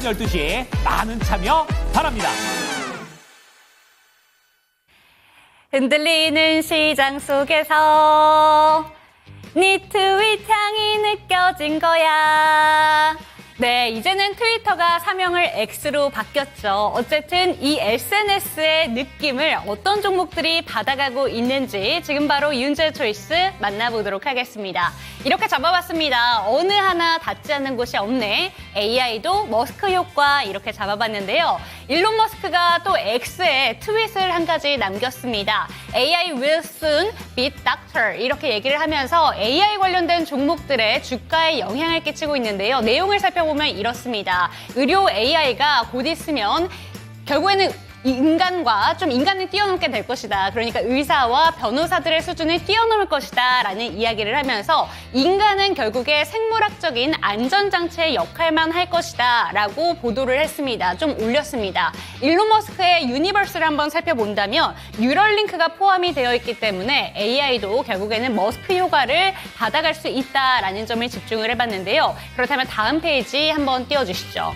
12시 많은 참여 바랍니다. 흔들리는 시장 속에서 네 트윗 향이 느껴진 거야. 네, 이제는 트위터가 사명을 X로 바뀌었죠. 어쨌든 이 SNS의 느낌을 어떤 종목들이 받아가고 있는지 지금 바로 윤재 초이스 만나보도록 하겠습니다. 이렇게 잡아봤습니다. 어느 하나 닿지 않는 곳이 없네. AI도 머스크 효과 이렇게 잡아봤는데요. 일론 머스크가 또 X에 트윗을 한 가지 남겼습니다. AI will soon beat doctor 이렇게 얘기를 하면서 AI 관련된 종목들의 주가에 영향을 끼치고 있는데요. 내용을 살펴보면 이렇습니다. 의료 AI가 곧 있으면 결국에는 인간을 뛰어넘게 될 것이다. 그러니까 의사와 변호사들의 수준을 뛰어넘을 것이다. 라는 이야기를 하면서 인간은 결국에 생물학적인 안전장치의 역할만 할 것이다. 라고 보도를 했습니다. 좀 올렸습니다. 일론 머스크의 유니버스를 한번 살펴본다면 뉴럴링크가 포함이 되어 있기 때문에 AI도 결국에는 머스크 효과를 받아갈 수 있다라는 점을 집중을 해봤는데요. 그렇다면 다음 페이지 한번 띄워주시죠.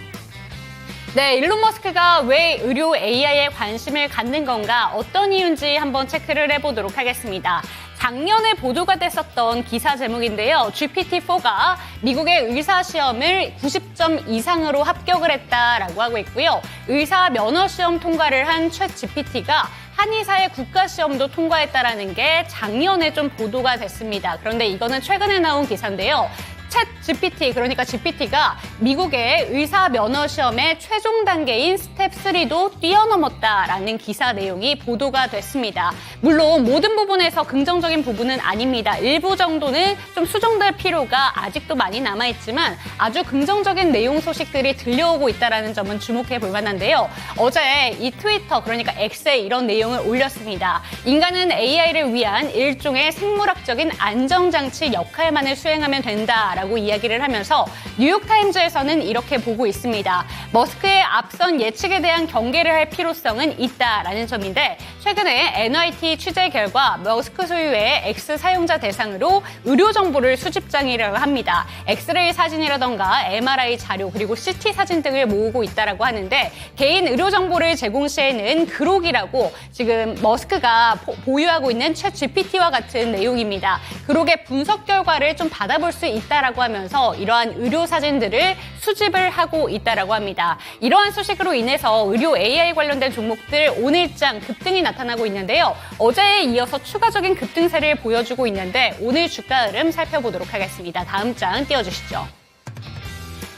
네, 일론 머스크가 왜 의료 AI에 관심을 갖는 건가, 어떤 이유인지 한번 체크를 해보도록 하겠습니다. 작년에 보도가 됐었던 기사 제목인데요. GPT-4가 미국의 의사 시험을 90점 이상으로 합격을 했다라고 하고 있고요. 의사 면허 시험 통과를 한 챗GPT가 한의사의 국가시험도 통과했다라는 게 작년에 좀 보도가 됐습니다. 그런데 이거는 최근에 나온 기사인데요. 챗 GPT, 그러니까 GPT가 미국의 의사 면허 시험의 최종 단계인 스텝 3도 뛰어넘었다라는 기사 내용이 보도가 됐습니다. 물론 모든 부분에서 긍정적인 부분은 아닙니다. 일부 정도는 좀 수정될 필요가 아직도 많이 남아있지만 아주 긍정적인 내용 소식들이 들려오고 있다는 점은 주목해 볼 만한데요. 어제 이 트위터, 그러니까 X에 이런 내용을 올렸습니다. 인간은 AI를 위한 일종의 생물학적인 안정장치 역할만을 수행하면 된다. 라고 이야기를 하면서 뉴욕타임즈에서는 이렇게 보고 있습니다. 머스크의 앞선 예측에 대한 경계를 할 필요성은 있다라는 점인데, 최근에 NYT 취재 결과 머스크 소유의 X 사용자 대상으로 의료 정보를 수집 중이라고 합니다. 엑스레이 사진이라던가 MRI 자료 그리고 CT 사진 등을 모으고 있다라고 하는데, 개인 의료 정보를 제공 시에는 그록이라고 지금 머스크가 보유하고 있는 챗 GPT와 같은 내용입니다. 그록의 분석 결과를 좀 받아볼 수 있다라고 하면서 이러한 의료 사진들을 수집을 하고 있다라고 합니다. 이러한 소식으로 인해서 의료 AI 관련된 종목들 오늘장 급등이 나타나고 있는데요. 어제에 이어서 추가적인 급등세를 보여주고 있는데 오늘 주가 흐름 살펴보도록 하겠습니다. 다음 장 띄워주시죠.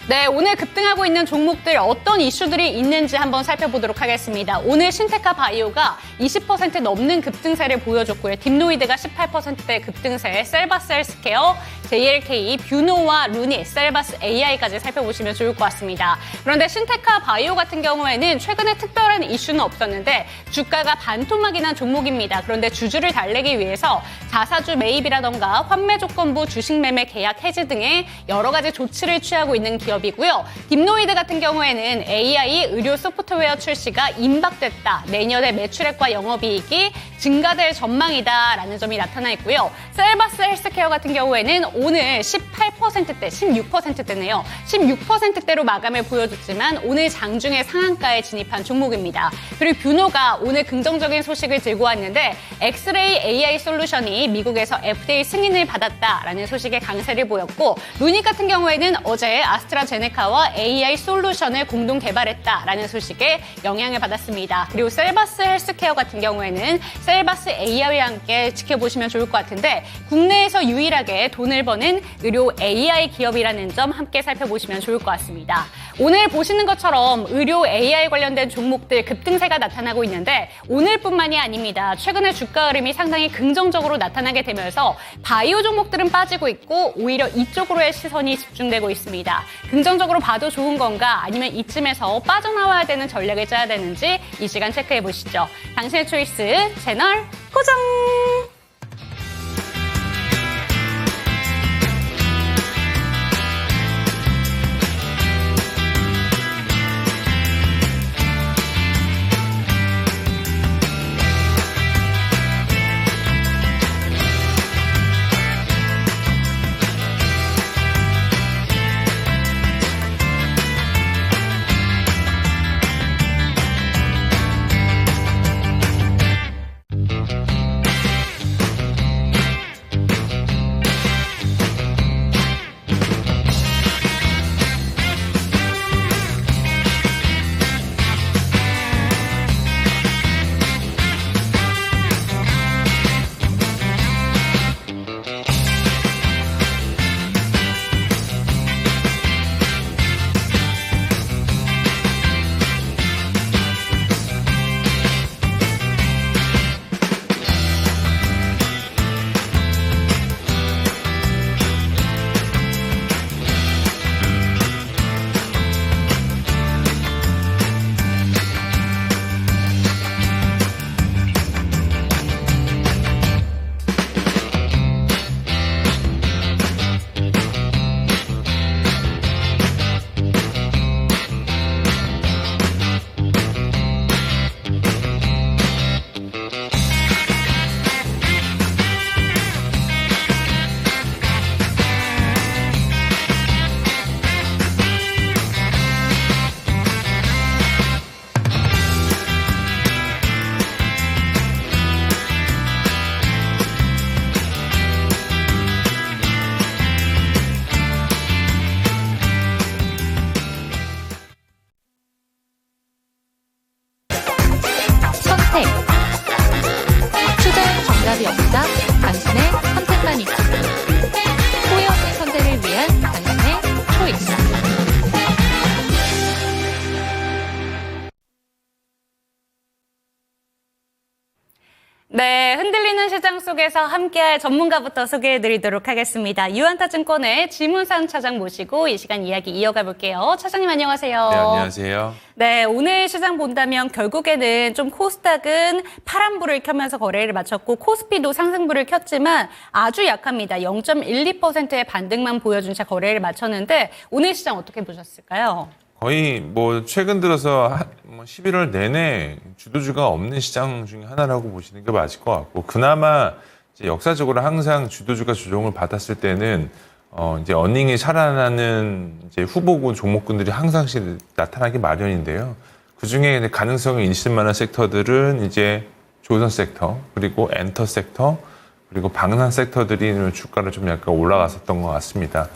네, 오늘 급등하고 있는 종목들 어떤 이슈들이 있는지 한번 살펴보도록 하겠습니다. 오늘 신테카 바이오가 20% 넘는 급등세를 보여줬고요. 딥노이드가 18%대 급등세, 셀바스 헬스케어, JLK, 뷰노와 루닛, 셀바스 AI까지 살펴보시면 좋을 것 같습니다. 그런데 신테카 바이오 같은 경우에는 최근에 특별한 이슈는 없었는데 주가가 반토막이 난 종목입니다. 그런데 주주를 달래기 위해서 자사주 매입이라던가 환매 조건부 주식 매매 계약 해지 등의 여러 가지 조치를 취하고 있는 기업 이고요. 딥노이드 같은 경우에는 AI 의료 소프트웨어 출시가 임박됐다. 내년에 매출액과 영업이익이 증가될 전망이다라는 점이 나타나 있고요. 셀바스 헬스케어 같은 경우에는 오늘 18%대, 16%대네요. 16%대로 마감을 보여줬지만 오늘 장중에 상한가에 진입한 종목입니다. 그리고 뷰노가 오늘 긍정적인 소식을 들고 왔는데 엑스레이 AI 솔루션이 미국에서 FDA 승인을 받았다라는 소식에 강세를 보였고, 루닛 같은 경우에는 어제 아스트라제네카와 AI 솔루션을 공동 개발했다라는 소식에 영향을 받았습니다. 그리고 셀바스 헬스케어 같은 경우에는 셀바스 AI와 함께 지켜보시면 좋을 것 같은데, 국내에서 유일하게 돈을 버는 의료 AI 기업이라는 점 함께 살펴보시면 좋을 것 같습니다. 오늘 보시는 것처럼 의료 AI 관련된 종목들 급등세가 나타나고 있는데 오늘뿐만이 아닙니다. 최근에 주가 흐름이 상당히 긍정적으로 나타나게 되면서 바이오 종목들은 빠지고 있고 오히려 이쪽으로의 시선이 집중되고 있습니다. 긍정적으로 봐도 좋은 건가, 아니면 이쯤에서 빠져나와야 되는 전략을 짜야 되는지 이 시간 체크해 보시죠. 당신의 초이스 채널 고정! 보이시죠? 네, 흔들리는 시장 속에서 함께할 전문가부터 소개해드리도록 하겠습니다. 유한타증권의 지문상 차장 모시고 이 시간 이야기 이어가 볼게요. 차장님 안녕하세요. 네, 안녕하세요. 네, 오늘 시장 본다면 결국에는 좀 코스닥은 파란불을 켜면서 거래를 마쳤고 코스피도 상승불을 켰지만 아주 약합니다. 0.12%의 반등만 보여준 채 거래를 마쳤는데 오늘 시장 어떻게 보셨을까요? 거의 뭐 최근 들어서 11월 내내 주도주가 없는 시장 중에 하나라고 보시는 게 맞을 것 같고, 그나마 이제 역사적으로 항상 주도주가 조정을 받았을 때는 이제 어닝이 살아나는 이제 후보군 종목군들이 항상씩 나타나기 마련인데요. 그 중에 가능성이 있을 만한 섹터들은 이제 조선 섹터, 그리고 엔터 섹터, 그리고 방산 섹터들이 주가를 좀 약간 올라갔었던 것 같습니다.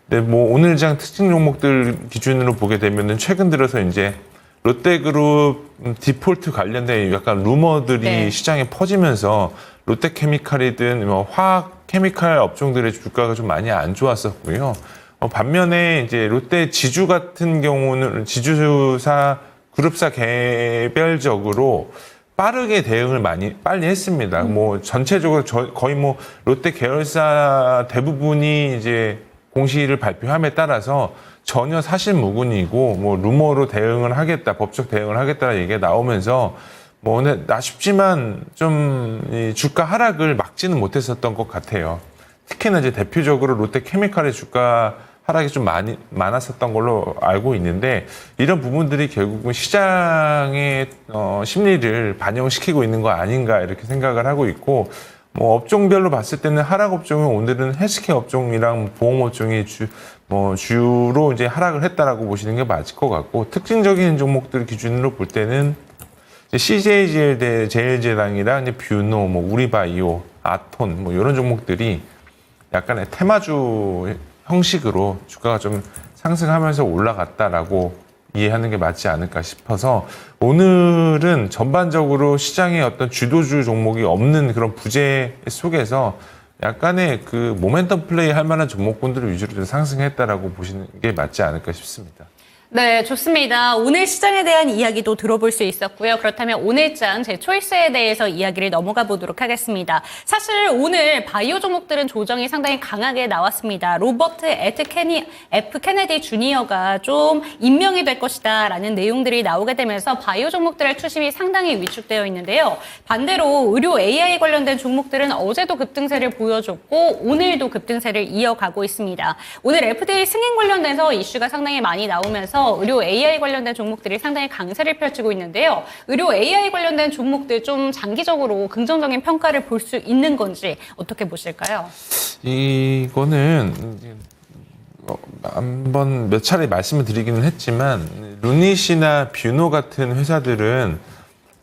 근데 뭐 오늘 장 특징 종목들 기준으로 보게 되면은 최근 들어서 이제 롯데그룹 디폴트 관련된 약간 루머들이 네. 시장에 퍼지면서 롯데케미칼이든 뭐 화학 케미칼 업종들의 주가가 좀 많이 안 좋았었고요. 반면에 이제 롯데 지주 같은 경우는 지주사 그룹사 개별적으로 빠르게 대응을 빨리 했습니다. 뭐 전체적으로 거의 뭐 롯데 계열사 대부분이 이제 공시를 발표함에 따라서 전혀 사실무근이고 뭐 루머로 대응을 하겠다, 법적 대응을 하겠다는 얘기가 나오면서 뭐 아쉽지만 좀 이 주가 하락을 막지는 못했었던 것 같아요. 특히나 이제 대표적으로 롯데케미칼의 주가 하락이 좀 많았었던 걸로 알고 있는데, 이런 부분들이 결국은 시장의 심리를 반영시키고 있는 거 아닌가 이렇게 생각을 하고 있고, 뭐 업종별로 봤을 때는 하락 업종은 오늘은 헬스케어 업종이랑 보험 업종이 주로 이제 하락을 했다라고 보시는 게 맞을 것 같고, 특징적인 종목들 기준으로 볼 때는 CJ 제일제당이랑 이제 뷰노, 뭐 우리바이오, 아톤 뭐 이런 종목들이 약간의 테마주 형식으로 주가가 좀 상승하면서 올라갔다라고 이해하는 게 맞지 않을까 싶어서, 오늘은 전반적으로 시장에 어떤 주도주 종목이 없는 그런 부재 속에서 약간의 그 모멘텀 플레이 할 만한 종목군들을 위주로 좀 상승했다라고 보시는 게 맞지 않을까 싶습니다. 네, 좋습니다. 오늘 시장에 대한 이야기도 들어볼 수 있었고요. 그렇다면 오늘장 제 초이스에 대해서 이야기를 넘어가 보도록 하겠습니다. 사실 오늘 바이오 종목들은 조정이 상당히 강하게 나왔습니다. 로버트 F 케네디 주니어가 좀 임명이 될 것이다 라는 내용들이 나오게 되면서 바이오 종목들의 투심이 상당히 위축되어 있는데요. 반대로 의료 AI 관련된 종목들은 어제도 급등세를 보여줬고 오늘도 급등세를 이어가고 있습니다. 오늘 FDA 승인 관련돼서 이슈가 상당히 많이 나오면서 의료 AI 관련된 종목들이 상당히 강세를 펼치고 있는데요. 의료 AI 관련된 종목들 좀 장기적으로 긍정적인 평가를 볼 수 있는 건지 어떻게 보실까요? 이거는 한번 몇 차례 말씀을 드리기는 했지만, 루닛이나 뷰노 같은 회사들은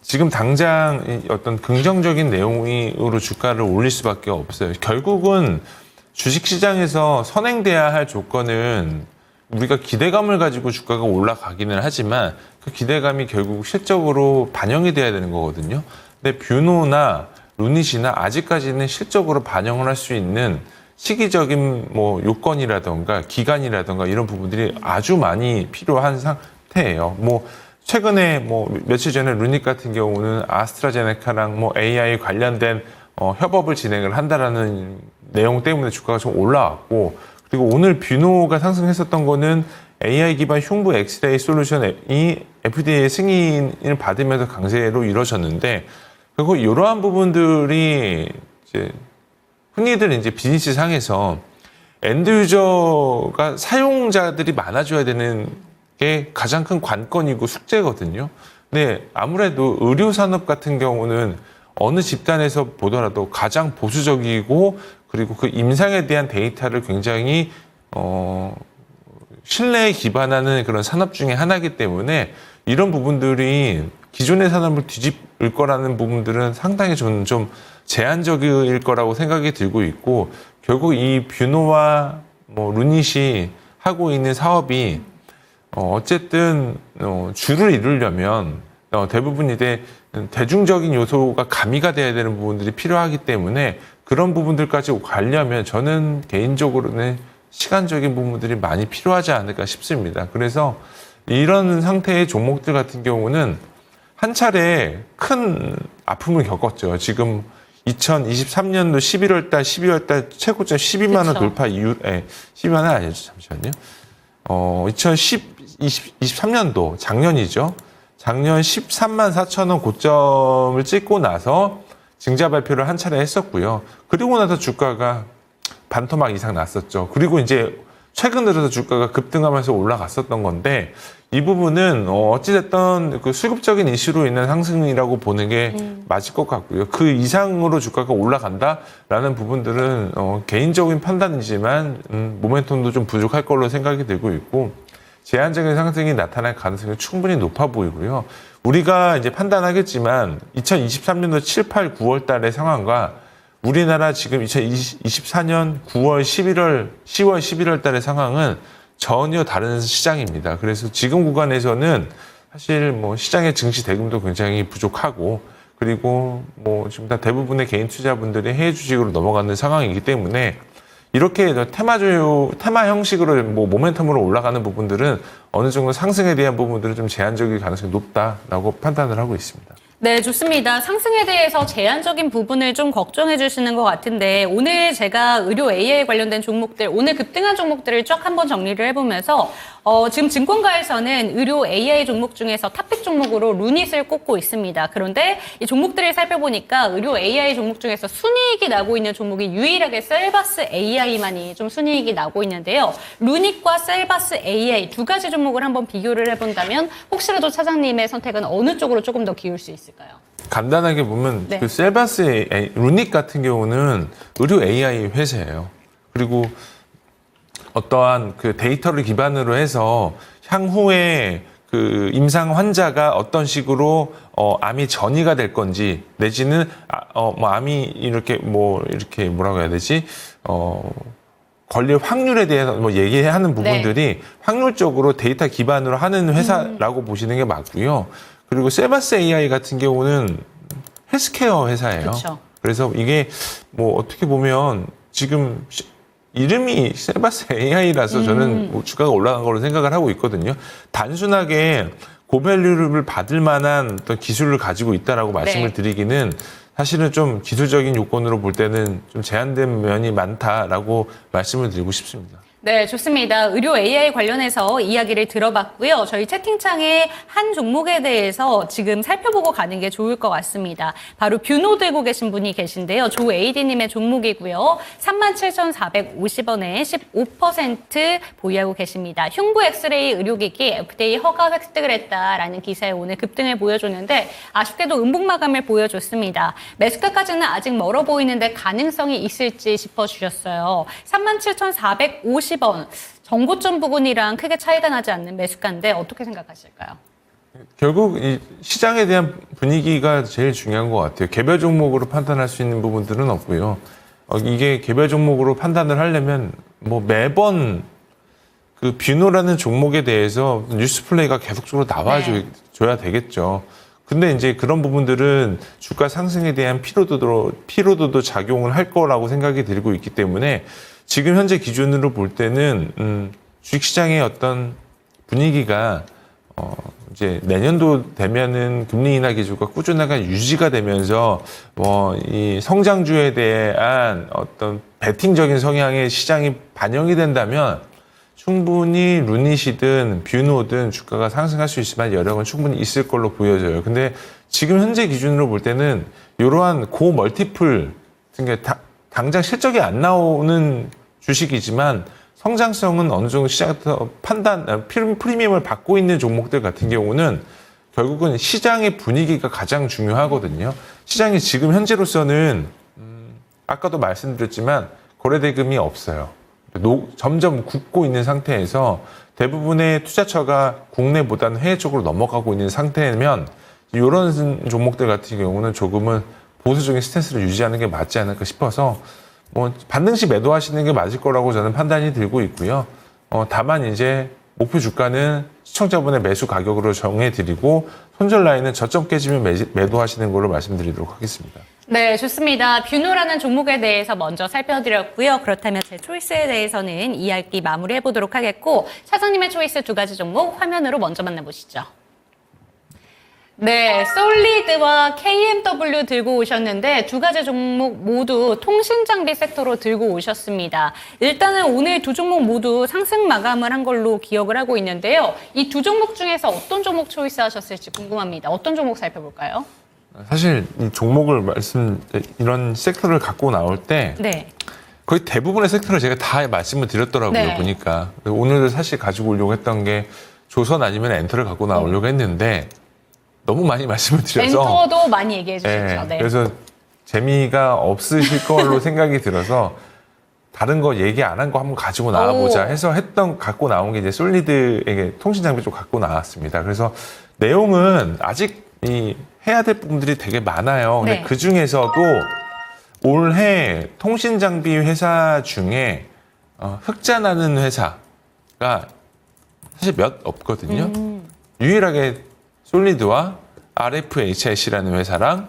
지금 당장 어떤 긍정적인 내용으로 주가를 올릴 수밖에 없어요. 결국은 주식시장에서 선행돼야 할 조건은 우리가 기대감을 가지고 주가가 올라가기는 하지만 그 기대감이 결국 실적으로 반영이 돼야 되는 거거든요. 근데 뷰노나 루닛이나 아직까지는 실적으로 반영을 할 수 있는 시기적인 뭐 요건이라던가 기간이라던가 이런 부분들이 아주 많이 필요한 상태예요. 뭐 최근에 뭐 며칠 전에 루닛 같은 경우는 아스트라제네카랑 뭐 AI 관련된 협업을 진행을 한다라는 내용 때문에 주가가 좀 올라왔고, 그리고 오늘 뷰노가 상승했었던 거는 AI 기반 흉부 엑스레이 솔루션이 FDA 승인을 받으면서 강세로 이루어졌는데, 그리고 이러한 부분들이 이제 흔히들 이제 비즈니스 상에서 엔드 유저가 사용자들이 많아져야 되는 게 가장 큰 관건이고 숙제거든요. 근데 아무래도 의료 산업 같은 경우는 어느 집단에서 보더라도 가장 보수적이고, 그리고 그 임상에 대한 데이터를 굉장히 신뢰에 기반하는 그런 산업 중에 하나이기 때문에 이런 부분들이 기존의 산업을 뒤집을 거라는 부분들은 상당히 저는 좀 제한적일 거라고 생각이 들고 있고, 결국 이 뷰노와 뭐 루닛이 하고 있는 사업이 어쨌든 주를 이루려면 대부분 이제 대중적인 요소가 가미가 돼야 되는 부분들이 필요하기 때문에 그런 부분들까지 가려면 저는 개인적으로는 시간적인 부분들이 많이 필요하지 않을까 싶습니다. 그래서 이런 상태의 종목들 같은 경우는 한 차례 큰 아픔을 겪었죠. 지금 2023년도 11월 달, 12월 달 최고점 12만 원 그쵸. 돌파 이후에 12만 원 아니죠. 잠시만요. 2023년도 작년이죠. 작년 13만 4천 원 고점을 찍고 나서 증자 발표를 한 차례 했었고요. 그리고 나서 주가가 반토막 이상 났었죠. 그리고 이제 최근 들어서 주가가 급등하면서 올라갔었던 건데 이 부분은 어찌됐든 그 수급적인 이슈로 인한 상승이라고 보는 게 맞을 것 같고요. 그 이상으로 주가가 올라간다라는 부분들은 개인적인 판단이지만 모멘텀도 좀 부족할 걸로 생각이 들고 있고 제한적인 상승이 나타날 가능성이 충분히 높아 보이고요. 우리가 이제 판단하겠지만 2023년도 7, 8, 9월 달의 상황과 우리나라 지금 2024년 9월, 11월, 10월, 11월 달의 상황은 전혀 다른 시장입니다. 그래서 지금 구간에서는 사실 뭐 시장의 증시 대금도 굉장히 부족하고 그리고 뭐 지금 다 대부분의 개인 투자분들이 해외 주식으로 넘어가는 상황이기 때문에 이렇게 테마 형식으로 뭐 모멘텀으로 올라가는 부분들은 어느 정도 상승에 대한 부분들은 좀 제한적일 가능성이 높다라고 판단을 하고 있습니다. 네, 좋습니다. 상승에 대해서 제한적인 부분을 좀 걱정해 주시는 것 같은데 오늘 제가 의료 AI 관련된 종목들, 오늘 급등한 종목들을 쫙 한번 정리를 해보면서 지금 증권가에서는 의료 AI 종목 중에서 탑픽 종목으로 루닛을 꼽고 있습니다. 그런데 이 종목들을 살펴보니까 의료 AI 종목 중에서 순이익이 나고 있는 종목이 유일하게 셀바스 AI만이 좀 순이익이 나고 있는데요. 루닛과 셀바스 AI 두 가지 종목을 한번 비교를 해본다면 혹시라도 차장님의 선택은 어느 쪽으로 조금 더 기울 수 있을까요? 간단하게 보면 네. 그 셀바스 루닉 같은 경우는 의료 AI 회사예요. 그리고 어떠한 그 데이터를 기반으로 해서 향후에 그 임상 환자가 어떤 식으로 암이 전이가 될 건지 내지는 뭐 암이 이렇게 뭐라고 해야 되지 걸릴 확률에 대해서 뭐 얘기하는 부분들이 확률적으로 데이터 기반으로 하는 회사라고 보시는 게 맞고요. 그리고 셀바스 AI 같은 경우는 헬스케어 회사예요. 그쵸. 그래서 이게 뭐 어떻게 보면 지금 이름이 셀바스 AI라서 저는 뭐 주가가 올라간 걸로 생각을 하고 있거든요. 단순하게 고밸류를 받을 만한 어떤 기술을 가지고 있다라고 말씀을 드리기는 사실은 좀 기술적인 요건으로 볼 때는 좀 제한된 면이 많다라고 말씀을 드리고 싶습니다. 네, 좋습니다. 의료 AI 관련해서 이야기를 들어봤고요. 저희 채팅창에 한 종목에 대해서 지금 살펴보고 가는 게 좋을 것 같습니다. 바로 뷰노 들고 계신 분이 계신데요. 조 AD님의 종목이고요. 37,450원에 15% 보유하고 계십니다. 흉부 엑스레이 의료기기 FDA 허가 획득을 했다라는 기사에 오늘 급등을 보여줬는데 아쉽게도 음봉 마감을 보여줬습니다. 매수가까지는 아직 멀어 보이는데 가능성이 있을지 짚어주셨어요. 37,450원. 정고점 부근이랑 크게 차이가 나지 않는 매수가인데 어떻게 생각하실까요? 결국 이 시장에 대한 분위기가 제일 중요한 것 같아요. 개별 종목으로 판단할 수 있는 부분들은 없고요. 이게 개별 종목으로 판단을 하려면 뭐 매번 그 뷰노라는 종목에 대해서 뉴스 플레이가 계속적으로 나와줘야 되겠죠. 근데 이제 그런 부분들은 주가 상승에 대한 피로도도 작용을 할 거라고 생각이 들고 있기 때문에 지금 현재 기준으로 볼 때는 주식시장의 어떤 분위기가 이제 내년도 되면은 금리 인하 기조가 꾸준하게 유지가 되면서 이 성장주에 대한 어떤 베팅적인 성향의 시장이 반영이 된다면 충분히 루닛이든 뷰노든 주가가 상승할 수 있지만 여력은 충분히 있을 걸로 보여져요. 근데 지금 현재 기준으로 볼 때는 이러한 고 멀티플 같은 게 당장 실적이 안 나오는 주식이지만 성장성은 어느 정도 시장에서 프리미엄을 받고 있는 종목들 같은 경우는 결국은 시장의 분위기가 가장 중요하거든요. 시장이 지금 현재로서는 아까도 말씀드렸지만 거래대금이 없어요. 점점 굳고 있는 상태에서 대부분의 투자처가 국내보다는 해외 쪽으로 넘어가고 있는 상태면 이런 종목들 같은 경우는 조금은 보수적인 스탠스를 유지하는 게 맞지 않을까 싶어서 뭐 반등시 매도하시는 게 맞을 거라고 저는 판단이 들고 있고요. 다만 이제 목표 주가는 시청자분의 매수 가격으로 정해드리고 손절 라인은 저점 깨지면 매도하시는 걸로 말씀드리도록 하겠습니다. 네, 좋습니다. 뷰노라는 종목에 대해서 먼저 살펴드렸고요. 그렇다면 제 초이스에 대해서는 이야기 마무리해 보도록 하겠고, 차장님의 초이스 두 가지 종목 화면으로 먼저 만나보시죠. 네, 솔리드와 KMW 들고 오셨는데 두 가지 종목 모두 통신장비 섹터로 들고 오셨습니다. 일단은 오늘 두 종목 모두 상승 마감을 한 걸로 기억을 하고 있는데요. 이 두 종목 중에서 어떤 종목 초이스 하셨을지 궁금합니다. 어떤 종목 살펴볼까요? 사실 이 종목을 이런 섹터를 갖고 나올 때 네. 거의 대부분의 섹터를 제가 다 말씀을 드렸더라고요. 네. 보니까 오늘도 사실 가지고 오려고 했던 게 조선 아니면 엔터를 갖고 나오려고 했는데 너무 많이 말씀을 드려서 엔터도 많이 얘기해 주셨죠. 네. 그래서 재미가 없으실 걸로 생각이 들어서 다른 거 얘기 안 한 거 한번 가지고 나와보자 해서 갖고 나온 게 이제 솔리드에게 통신장비 쪽 갖고 나왔습니다. 그래서 내용은 아직 해야 될 부분들이 되게 많아요. 근데 네. 그 중에서도 올해 통신장비 회사 중에 흑자 나는 회사가 사실 몇 없거든요. 유일하게 솔리드와 RFHIC라는 회사랑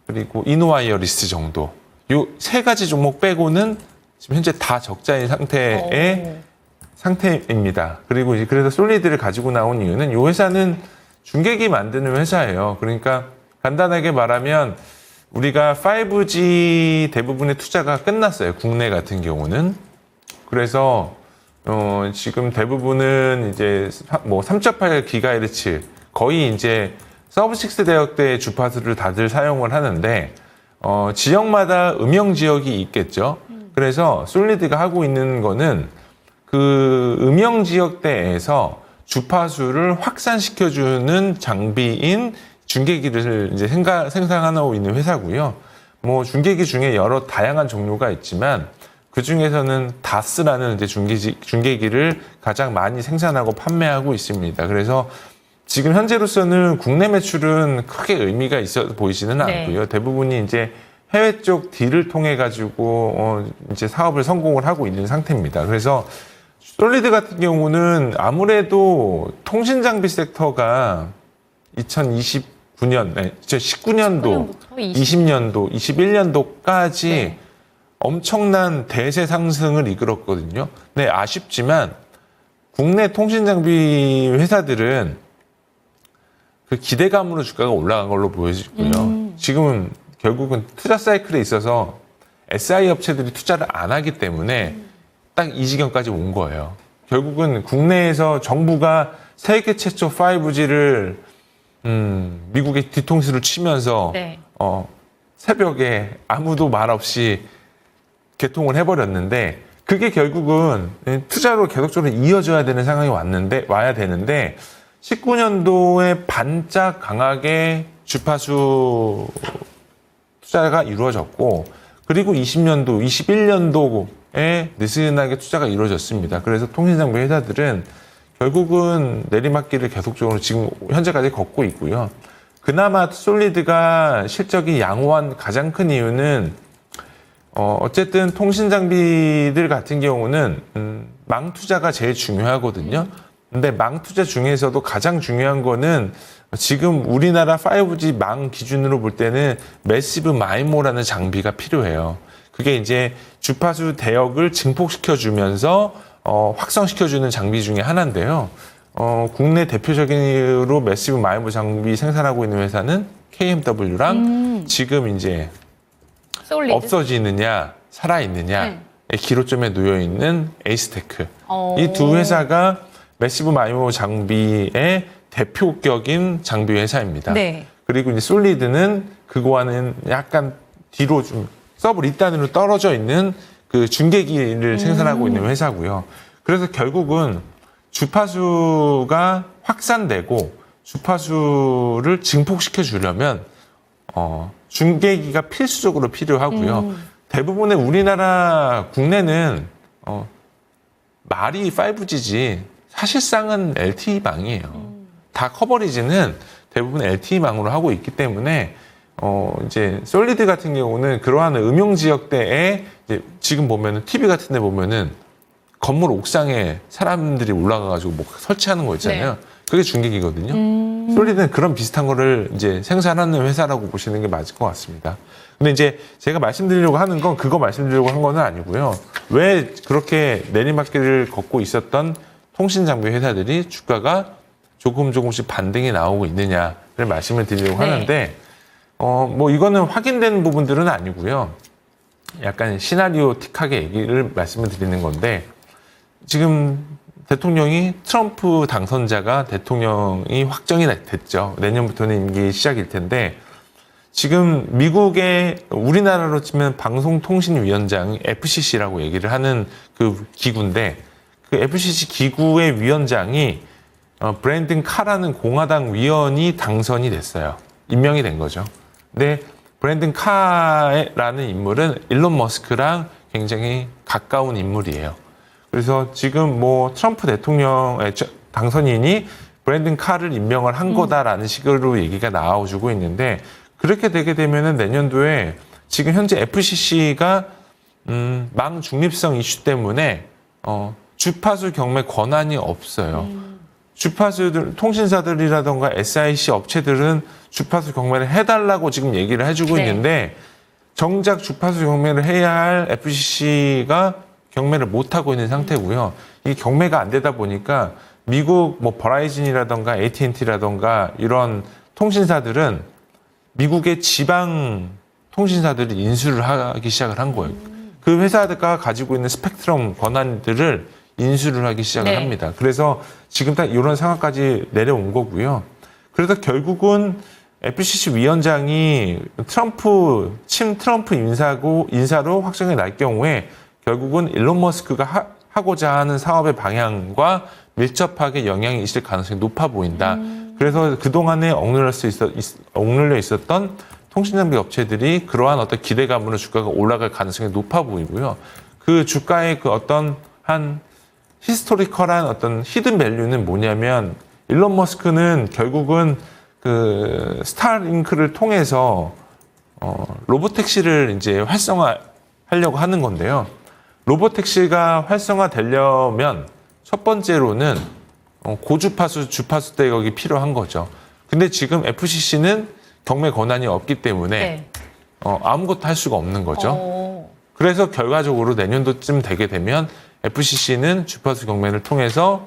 그리고 이노와이어리스 정도 요 세 가지 종목 빼고는 지금 현재 다 적자인 상태입니다. 그리고 이제 그래서 솔리드를 가지고 나온 이유는 이 회사는 중계기 만드는 회사예요. 그러니까 간단하게 말하면 우리가 5G 대부분의 투자가 끝났어요. 국내 같은 경우는. 그래서 지금 대부분은 이제 뭐 3.8GHz 거의 이제 서브6 대역대 주파수를 다들 사용을 하는데 지역마다 음영 지역이 있겠죠. 그래서 솔리드가 하고 있는 거는 그 음영 지역대에서 주파수를 확산시켜주는 장비인 중계기를 이제 생산하고 있는 회사고요. 뭐 중계기 중에 여러 다양한 종류가 있지만 그 중에서는 다스라는 이제 중계기를 가장 많이 생산하고 판매하고 있습니다. 그래서 지금 현재로서는 국내 매출은 크게 의미가 있어 보이지는 않고요. 네. 대부분이 이제 해외 쪽 딜을 통해 가지고 이제 사업을 성공을 하고 있는 상태입니다. 그래서 솔리드 같은 경우는 아무래도 통신 장비 섹터가 2019년도, 20년도, 21년도까지 네. 엄청난 대세 상승을 이끌었거든요. 네, 아쉽지만 국내 통신 장비 회사들은 그 기대감으로 주가가 올라간 걸로 보여지고요. 지금은 결국은 투자 사이클에 있어서 SI 업체들이 투자를 안 하기 때문에 딱 이 지경까지 온 거예요. 결국은 국내에서 정부가 세계 최초 5G를 미국의 뒤통수를 치면서 네. 새벽에 아무도 말 없이 개통을 해버렸는데 그게 결국은 투자로 계속적으로 이어져야 되는 상황이 와야 되는데 19년도에 반짝 강하게 주파수 투자가 이루어졌고 그리고 20년도, 21년도에 느슨하게 투자가 이루어졌습니다. 그래서 통신장비 회사들은 결국은 내리막길을 계속적으로 지금 현재까지 걷고 있고요. 그나마 솔리드가 실적이 양호한 가장 큰 이유는 어쨌든 통신장비들 같은 경우는 망 투자가 제일 중요하거든요. 근데 망 투자 중에서도 가장 중요한 거는 지금 우리나라 5G 망 기준으로 볼 때는 매시브 마이모라는 장비가 필요해요. 그게 이제 주파수 대역을 증폭시켜주면서 확성시켜주는 장비 중에 하나인데요. 국내 대표적으로 매시브 마이모 장비 생산하고 있는 회사는 KMW랑 지금 이제 솔리드. 없어지느냐 살아있느냐의 기로점에 놓여있는 에이스테크. 이 두 회사가 매시브 마이모 장비의 대표격인 장비 회사입니다. 네. 그리고 이제 솔리드는 그거와는 약간 뒤로 좀 서브 2단으로 떨어져 있는 그 중계기를 생산하고 있는 회사고요. 그래서 결국은 주파수가 확산되고 주파수를 증폭시켜 주려면 중계기가 필수적으로 필요하고요. 대부분의 우리나라 국내는 말이 5G지 사실상은 LTE망이에요. 다 커버리지는 대부분 LTE망으로 하고 있기 때문에 이제 솔리드 같은 경우는 그러한 음용 지역대에 이제 지금 보면은 TV 같은 데 보면은 건물 옥상에 사람들이 올라가가지고 뭐 설치하는 거 있잖아요. 네. 그게 중계기거든요. 솔리드는 그런 비슷한 거를 이제 생산하는 회사라고 보시는 게 맞을 것 같습니다. 근데 이제 제가 말씀드리려고 하는 건 그거 말씀드리려고 한 건 아니고요. 왜 그렇게 내리막길을 걷고 있었던 통신 장비 회사들이 주가가 조금씩 반등이 나오고 있느냐를 말씀을 드리려고 네. 하는데, 뭐 이거는 확인된 부분들은 아니고요. 약간 시나리오틱하게 얘기를 말씀을 드리는 건데, 지금 대통령이 트럼프 당선자가 대통령이 확정이 됐죠. 내년부터는 임기 시작일 텐데, 지금 미국의 우리나라로 치면 방송통신위원장이 FCC라고 얘기를 하는 그 기구인데, 그 FCC 기구의 위원장이 브랜든 카라는 공화당 위원이 당선이 됐어요. 임명이 된 거죠. 근데 브랜든 카라는 인물은 일론 머스크랑 굉장히 가까운 인물이에요. 그래서 지금 뭐 트럼프 대통령의 당선인이 브랜든 카를 임명을 한 거다라는 식으로 얘기가 나와주고 있는데, 그렇게 되게 되면은 내년도에 지금 현재 FCC가 망 중립성 이슈 때문에 주파수 경매 권한이 없어요. 주파수들, 통신사들이라던가 SIC 업체들은 주파수 경매를 해달라고 지금 얘기를 해주고 네. 있는데, 정작 주파수 경매를 해야 할 FCC가 경매를 못하고 있는 상태고요. 이 경매가 안 되다 보니까 미국 뭐 버라이즌이라던가 AT&T라던가 이런 통신사들은 미국의 지방 통신사들이 인수를 하기 시작을 한 거예요. 그 회사가 가지고 있는 스펙트럼 권한들을 인수를 하기 시작을 네. 합니다. 그래서 지금 딱 이런 상황까지 내려온 거고요. 그래서 결국은 FCC 위원장이 트럼프 인사로 확정이 날 경우에 결국은 일론 머스크가 하고자 하는 사업의 방향과 밀접하게 영향이 있을 가능성이 높아 보인다. 그래서 그동안에 억눌려 있었던 통신장비 업체들이 그러한 어떤 기대감으로 주가가 올라갈 가능성이 높아 보이고요. 그 주가의 그 어떤 한 히스토리컬한 어떤 히든 밸류는 뭐냐면, 일론 머스크는 결국은 그 스타링크를 통해서 로보택시를 이제 활성화하려고 하는 건데요. 로보택시가 활성화되려면 첫 번째로는 고주파수 주파수 대역이 필요한 거죠. 근데 지금 FCC는 경매 권한이 없기 때문에 네. 아무것도 할 수가 없는 거죠. 그래서 결과적으로 내년도쯤 되게 되면 FCC는 주파수 경매를 통해서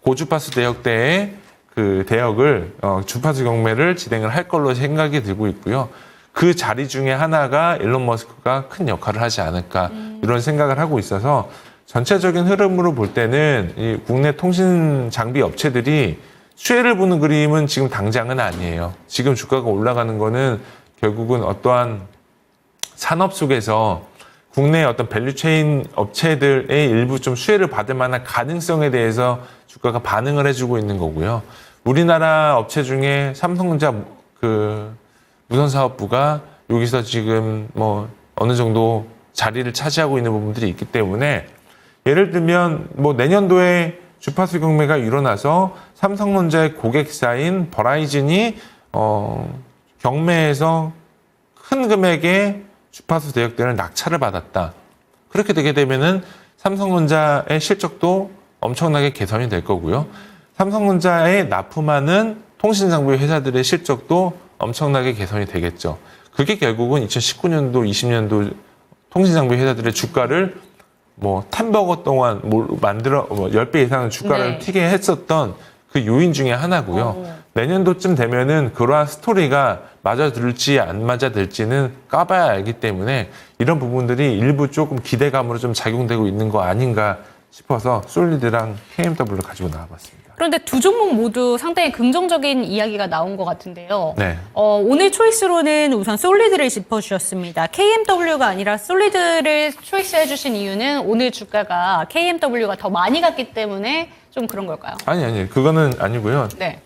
고주파수 대역대의 그 대역을 주파수 경매를 진행을 할 걸로 생각이 들고 있고요. 그 자리 중에 하나가 일론 머스크가 큰 역할을 하지 않을까 이런 생각을 하고 있어서, 전체적인 흐름으로 볼 때는 이 국내 통신 장비 업체들이 수혜를 보는 그림은 지금 당장은 아니에요. 지금 주가가 올라가는 거는 결국은 어떠한 산업 속에서 국내 어떤 밸류체인 업체들의 일부 좀 수혜를 받을 만한 가능성에 대해서 주가가 반응을 해주고 있는 거고요. 우리나라 업체 중에 삼성전자 그 무선사업부가 여기서 지금 뭐 어느 정도 자리를 차지하고 있는 부분들이 있기 때문에, 예를 들면 뭐 내년도에 주파수 경매가 일어나서 삼성전자의 고객사인 버라이즌이 경매에서 큰 금액의 주파수 대역대를 낙찰을 받았다. 그렇게 되게 되면은 삼성전자의 실적도 엄청나게 개선이 될 거고요. 삼성전자에 납품하는 통신장비 회사들의 실적도 엄청나게 개선이 되겠죠. 그게 결국은 2019년도, 20년도 통신장비 회사들의 주가를 뭐 10버거 동안 만들어 10배 이상의 주가를 네. 튀게 했었던 그 요인 중에 하나고요. 내년도쯤 되면은 그러한 스토리가 맞아들지 안 맞아들지는 까봐야 알기 때문에, 이런 부분들이 일부 조금 기대감으로 좀 작용되고 있는 거 아닌가 싶어서 솔리드랑 KMW를 가지고 나와봤습니다. 그런데 두 종목 모두 상당히 긍정적인 이야기가 나온 것 같은데요. 네. 오늘 초이스로는 우선 솔리드를 짚어주셨습니다. KMW가 아니라 솔리드를 초이스해 주신 이유는 오늘 주가가 KMW가 더 많이 갔기 때문에 좀 그런 걸까요? 아니, 그거는 아니고요. 네.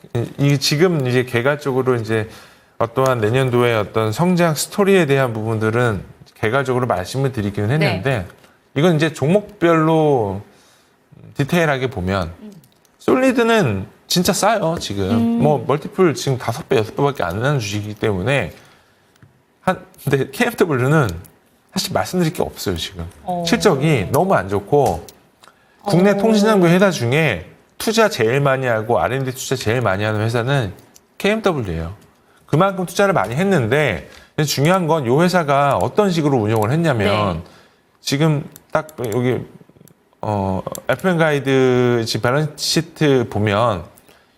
지금 이제 개괄적으로 이제 어떠한 내년도의 어떤 성장 스토리에 대한 부분들은 개괄적으로 말씀을 드리기는 했는데, 이건 이제 종목별로 디테일하게 보면 솔리드는 진짜 싸요. 지금 뭐 멀티플 지금 5배, 6배밖에 안 나는 주식이기 때문에 근데 KMW는 사실 말씀드릴 게 없어요. 지금 실적이 너무 안 좋고, 국내 통신장비 회사 중에 투자 제일 많이 하고 R&D 투자 제일 많이 하는 회사는 KMW예요. 그만큼 투자를 많이 했는데 중요한 건 이 회사가 어떤 식으로 운영을 했냐면 네. 지금 딱 여기 FM 가이드 지금 밸런스 시트 보면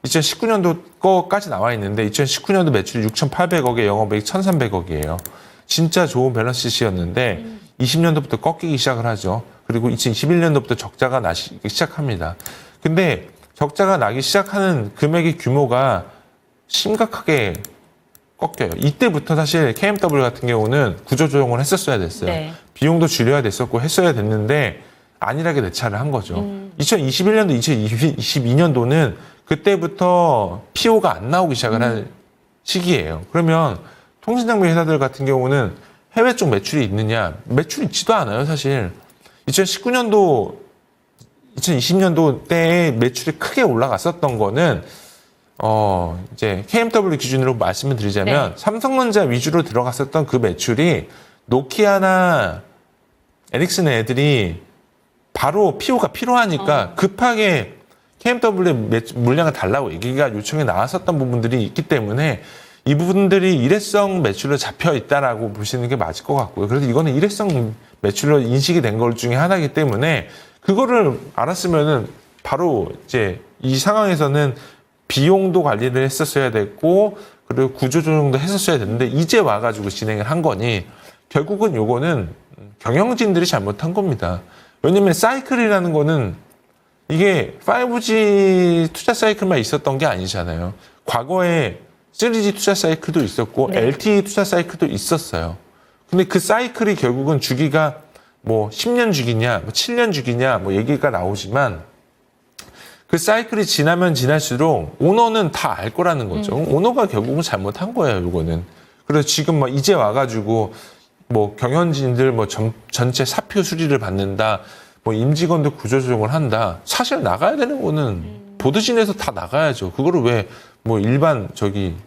2019년도 거까지 나와 있는데 2019년도 매출이 6,800억에 영업이익 1,300억이에요. 진짜 좋은 밸런스 시트였는데 20년도부터 꺾이기 시작을 하죠. 그리고 2021년도부터 적자가 나기 시작합니다. 근데 적자가 나기 시작하는 금액의 규모가 심각하게 꺾여요. 이때부터 사실 KMW 같은 경우는 구조조정을 했었어야 됐어요. 네. 비용도 줄여야 됐었고 했어야 됐는데 안일하게 대처를 한 거죠. 2021년도, 2022년도는 그때부터 PO가 안 나오기 시작을 한 시기예요. 그러면 통신장비 회사들 같은 경우는 해외 쪽 매출이 있느냐? 매출이 있지도 않아요, 사실. 2019년도, 2020년도 때에 매출이 크게 올라갔었던 거는 이제 KMW 기준으로 말씀을 드리자면 네. 삼성전자 위주로 들어갔었던 그 매출이 노키아나 에릭슨 애들이 바로 PO가 필요하니까 급하게 KMW의 물량을 달라고 얘기가 요청이 나왔었던 부분들이 있기 때문에 이 부분들이 일회성 매출로 잡혀 있다라고 보시는 게 맞을 것 같고요. 그래서 이거는 일회성 매출로 인식이 된 것 중에 하나이기 때문에 그거를 알았으면은 바로 이제 이 상황에서는 비용도 관리를 했었어야 됐고 그리고 구조조정도 했었어야 됐는데 이제 와가지고 진행을 한 거니 결국은 요거는 경영진들이 잘못한 겁니다. 왜냐면 사이클이라는 거는 이게 5G 투자 사이클만 있었던 게 아니잖아요. 과거에 3G 투자 사이클도 있었고 네. LTE 투자 사이클도 있었어요. 근데 그 사이클이 결국은 주기가 뭐 10년 주기냐, 뭐 7년 주기냐 뭐 얘기가 나오지만 그 사이클이 지나면 지날수록 오너는 다 알 거라는 거죠. 오너가 결국은 잘못한 거예요, 이거는. 그래서 지금 뭐 이제 와가지고 뭐 경영진들 뭐 전체 사표 수리를 받는다, 뭐 임직원들 구조조정을 한다. 사실 나가야 되는 거는 보드진에서 다 나가야죠. 그거를 왜 뭐 일반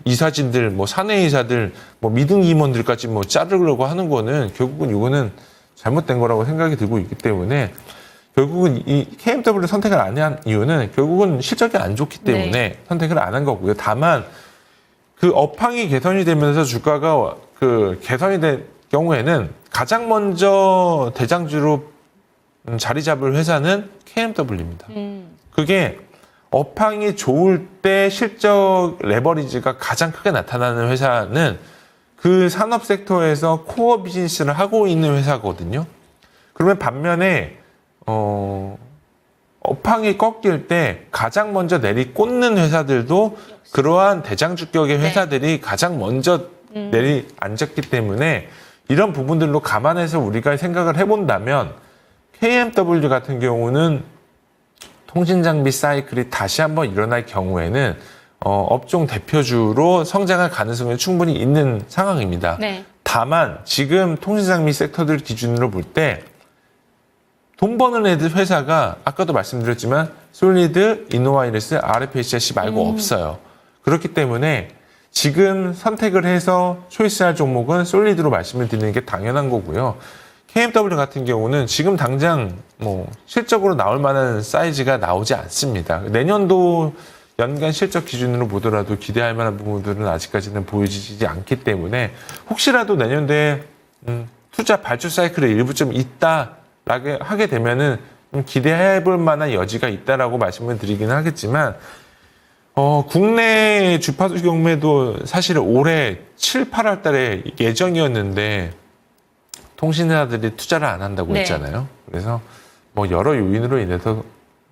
이사진들, 뭐 사내이사들, 뭐 미등 임원들까지 뭐 자르려고 하는 거는 결국은 이거는 잘못된 거라고 생각이 들고 있기 때문에 결국은 이 KMW를 선택을 안 한 이유는 결국은 실적이 안 좋기 때문에 네. 선택을 안 한 거고요. 다만 그 업황이 개선이 되면서 주가가 그 개선이 된 경우에는 가장 먼저 대장주로 자리 잡을 회사는 KMW입니다. 그게 업황이 좋을 때 실적 레버리지가 가장 크게 나타나는 회사는 그 산업 섹터에서 코어 비즈니스를 하고 있는 회사거든요. 그러면 반면에 업황이 꺾일 때 가장 먼저 내리꽂는 회사들도 그러한 대장주격의 회사들이 가장 먼저 내리앉았기 때문에 이런 부분들로 감안해서 우리가 생각을 해본다면 KMW 같은 경우는 통신장비 사이클이 다시 한번 일어날 경우에는 업종 대표주로 성장할 가능성이 충분히 있는 상황입니다. 네. 다만 지금 통신장비 섹터들 기준으로 볼 때 돈 버는 애들 회사가 아까도 말씀드렸지만 솔리드, 이노와이러스, RFHC 말고 없어요. 그렇기 때문에 지금 선택을 해서 초이스할 종목은 솔리드로 말씀을 드리는 게 당연한 거고요. KMW 같은 경우는 지금 당장 뭐 실적으로 나올 만한 사이즈가 나오지 않습니다. 내년도 연간 실적 기준으로 보더라도 기대할 만한 부분들은 아직까지는 보여지지 않기 때문에 혹시라도 내년도에 투자 발주 사이클에 일부 좀 있다라고 하게 되면은 기대해 볼 만한 여지가 있다라고 말씀을 드리긴 하겠지만 국내 주파수 경매도 사실 올해 7, 8월 달에 예정이었는데 통신사들이 투자를 안 한다고 네. 했잖아요. 그래서 뭐 여러 요인으로 인해서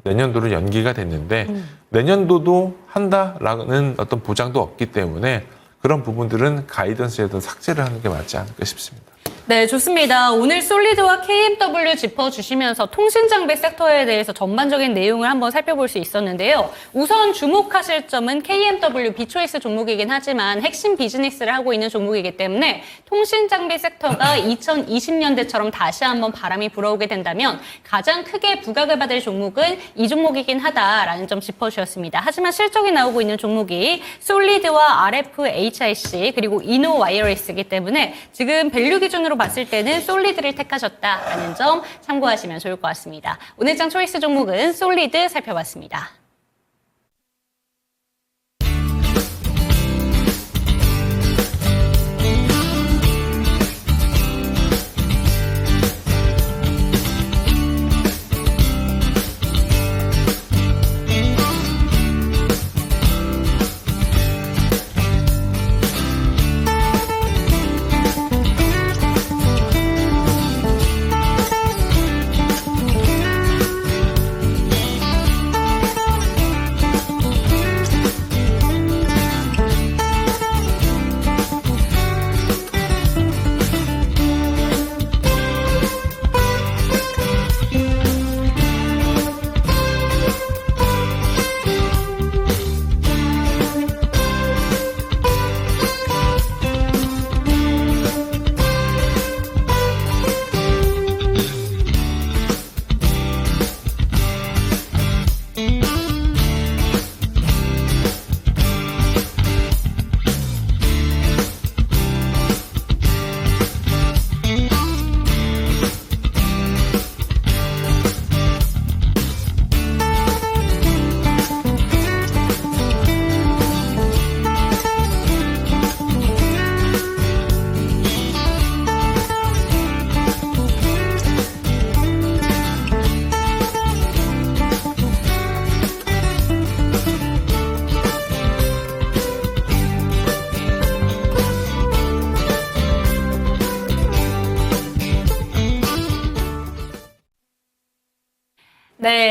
내년도로 연기가 됐는데 내년도도 한다라는 어떤 보장도 없기 때문에 그런 부분들은 가이던스에도 삭제를 하는 게 맞지 않을까 싶습니다. 네, 좋습니다. 오늘 솔리드와 KMW 짚어주시면서 통신장비 섹터에 대해서 전반적인 내용을 한번 살펴볼 수 있었는데요. 우선 주목하실 점은 KMW 비초이스 종목이긴 하지만 핵심 비즈니스를 하고 있는 종목이기 때문에 통신장비 섹터가 2020년대처럼 다시 한번 바람이 불어오게 된다면 가장 크게 부각을 받을 종목은 이 종목이긴 하다라는 점 짚어주셨습니다. 하지만 실적이 나오고 있는 종목이 솔리드와 RFHIC 그리고 이노와이어리스이기 때문에 지금 밸류 기준으로 봤을 때는 솔리드를 택하셨다라는 점 참고하시면 좋을 것 같습니다. 오늘 장 초이스 종목은 솔리드 살펴봤습니다.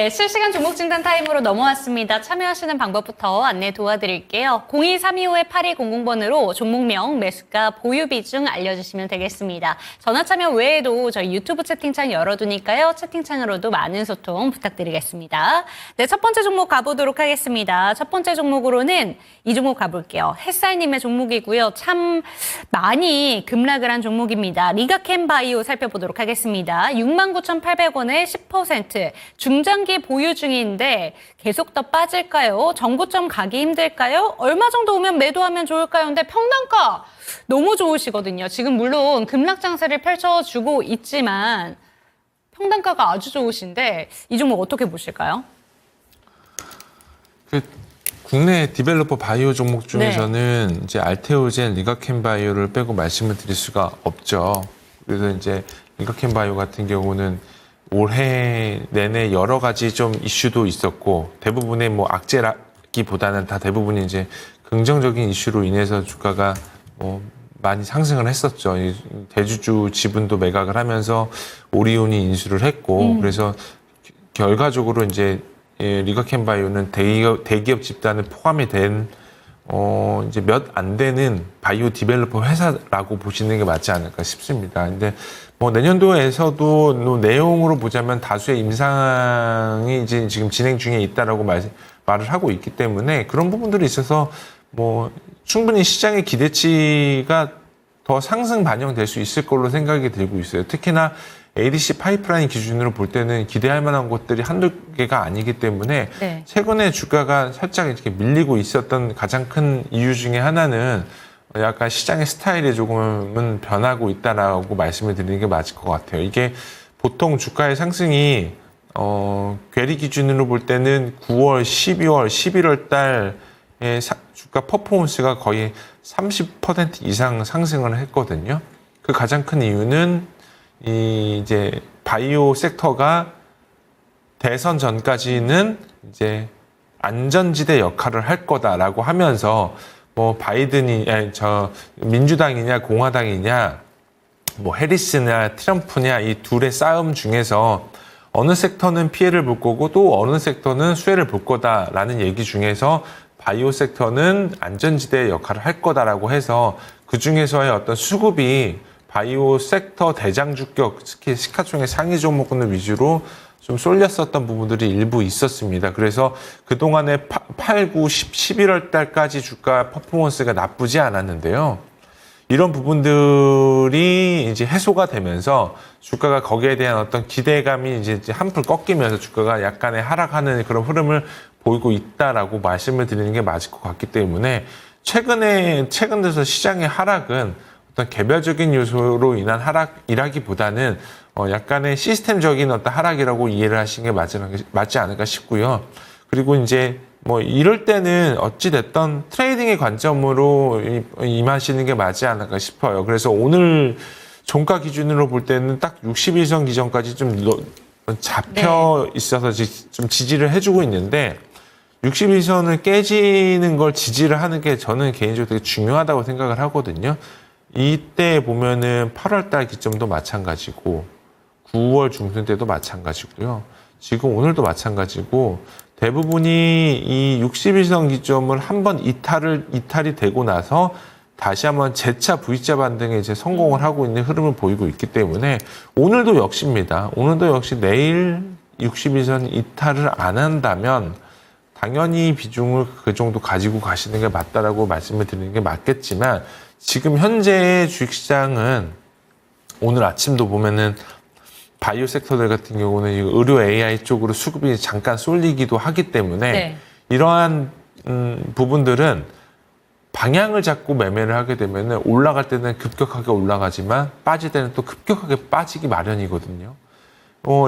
네, 실시간 종목 진단 타임으로 넘어왔습니다. 참여하시는 방법부터 안내 도와드릴게요. 02325-8200번으로 종목명, 매수가, 보유 비중 알려주시면 되겠습니다. 전화 참여 외에도 저희 유튜브 채팅창 열어두니까요. 채팅창으로도 많은 소통 부탁드리겠습니다. 네, 첫 번째 종목 가보도록 하겠습니다. 첫 번째 종목으로는 이 종목 가볼게요. 햇살님의 종목이고요. 참 많이 급락을 한 종목입니다. 리가캠바이오 살펴보도록 하겠습니다. 69,800원에 10% 중장기 보유 중인데 계속 더 빠질까요? 정고점 가기 힘들까요? 얼마 정도 오면 매도하면 좋을까요? 근데 평단가 너무 좋으시거든요. 지금 물론 급락 장세를 펼쳐주고 있지만 평단가가 아주 좋으신데 이 종목 어떻게 보실까요? 국내 디벨로퍼 바이오 종목 중에서는 이제 알테오젠, 리가캠 바이오를 빼고 말씀을 드릴 수가 없죠. 그래서 이제 리가캠 바이오 같은 경우는 올해 내내 여러 가지 좀 이슈도 있었고 대부분의 뭐 악재라기보다는 다 대부분이 이제 긍정적인 이슈로 인해서 주가가 뭐 많이 상승을 했었죠. 이 대주주 지분도 매각을 하면서 오리온이 인수를 했고 그래서 결과적으로 이제 리가캠 바이오는 대기업 집단에 포함이 된 이제 몇 안 되는 바이오 디벨로퍼 회사라고 보시는 게 맞지 않을까 싶습니다. 근데 뭐 내년도에서도 내용으로 보자면 다수의 임상이 이제 지금 진행 중에 있다라고 말을 하고 있기 때문에 그런 부분들이 있어서 뭐 충분히 시장의 기대치가 더 상승 반영될 수 있을 걸로 생각이 들고 있어요. 특히나 ADC 파이프라인 기준으로 볼 때는 기대할 만한 것들이 한두 개가 아니기 때문에 네. 최근에 주가가 살짝 이렇게 밀리고 있었던 가장 큰 이유 중에 하나는 약간 시장의 스타일이 조금은 변하고 있다라고 말씀을 드리는 게 맞을 것 같아요. 이게 보통 주가의 상승이 괴리 기준으로 볼 때는 9월, 12월, 11월 달에 주가 퍼포먼스가 거의 30% 이상 상승을 했거든요. 그 가장 큰 이유는 이제 바이오 섹터가 대선 전까지는 이제 안전지대 역할을 할 거다라고 하면서 뭐 바이든이 민주당이냐 공화당이냐 뭐 해리스냐 트럼프냐 이 둘의 싸움 중에서 어느 섹터는 피해를 볼 거고 또 어느 섹터는 수혜를 볼 거다라는 얘기 중에서 바이오 섹터는 안전지대 역할을 할 거다라고 해서 그 중에서의 어떤 수급이 바이오 섹터 대장주격, 특히 시가총액 상위 종목군을 위주로 좀 쏠렸었던 부분들이 일부 있었습니다. 그래서 그동안에 8, 9, 11월 달까지 주가 퍼포먼스가 나쁘지 않았는데요. 이런 부분들이 이제 해소가 되면서 주가가 거기에 대한 어떤 기대감이 이제 한풀 꺾이면서 주가가 약간의 하락하는 그런 흐름을 보이고 있다라고 말씀을 드리는 게 맞을 것 같기 때문에 최근 들어서 시장의 하락은 어떤 개별적인 요소로 인한 하락이라기보다는 약간의 시스템적인 어떤 하락이라고 이해를 하시는 게 맞지 않을까 싶고요. 그리고 이제 뭐 이럴 때는 어찌됐던 트레이딩의 관점으로 임하시는 게 맞지 않을까 싶어요. 그래서 오늘 종가 기준으로 볼 때는 딱 61선 기준까지 좀 잡혀 있어서 좀 지지를 해주고 있는데 61선을 깨지는 걸 지지를 하는 게 저는 개인적으로 되게 중요하다고 생각을 하거든요. 이때 보면은 8월달 기점도 마찬가지고 9월 중순 때도 마찬가지고요. 지금 오늘도 마찬가지고 대부분이 이 61선 기점을 한번 이탈이 되고 나서 다시 한번 재차 V자 반등에 이제 성공을 하고 있는 흐름을 보이고 있기 때문에 오늘도 역시입니다. 오늘도 역시 내일 61선 이탈을 안 한다면 당연히 비중을 그 정도 가지고 가시는 게 맞다라고 말씀을 드리는 게 맞겠지만 지금 현재의 주식시장은 오늘 아침도 보면은 바이오 섹터들 같은 경우는 의료 AI 쪽으로 수급이 잠깐 쏠리기도 하기 때문에 이러한 부분들은 방향을 잡고 매매를 하게 되면은 올라갈 때는 급격하게 올라가지만 빠질 때는 또 급격하게 빠지기 마련이거든요.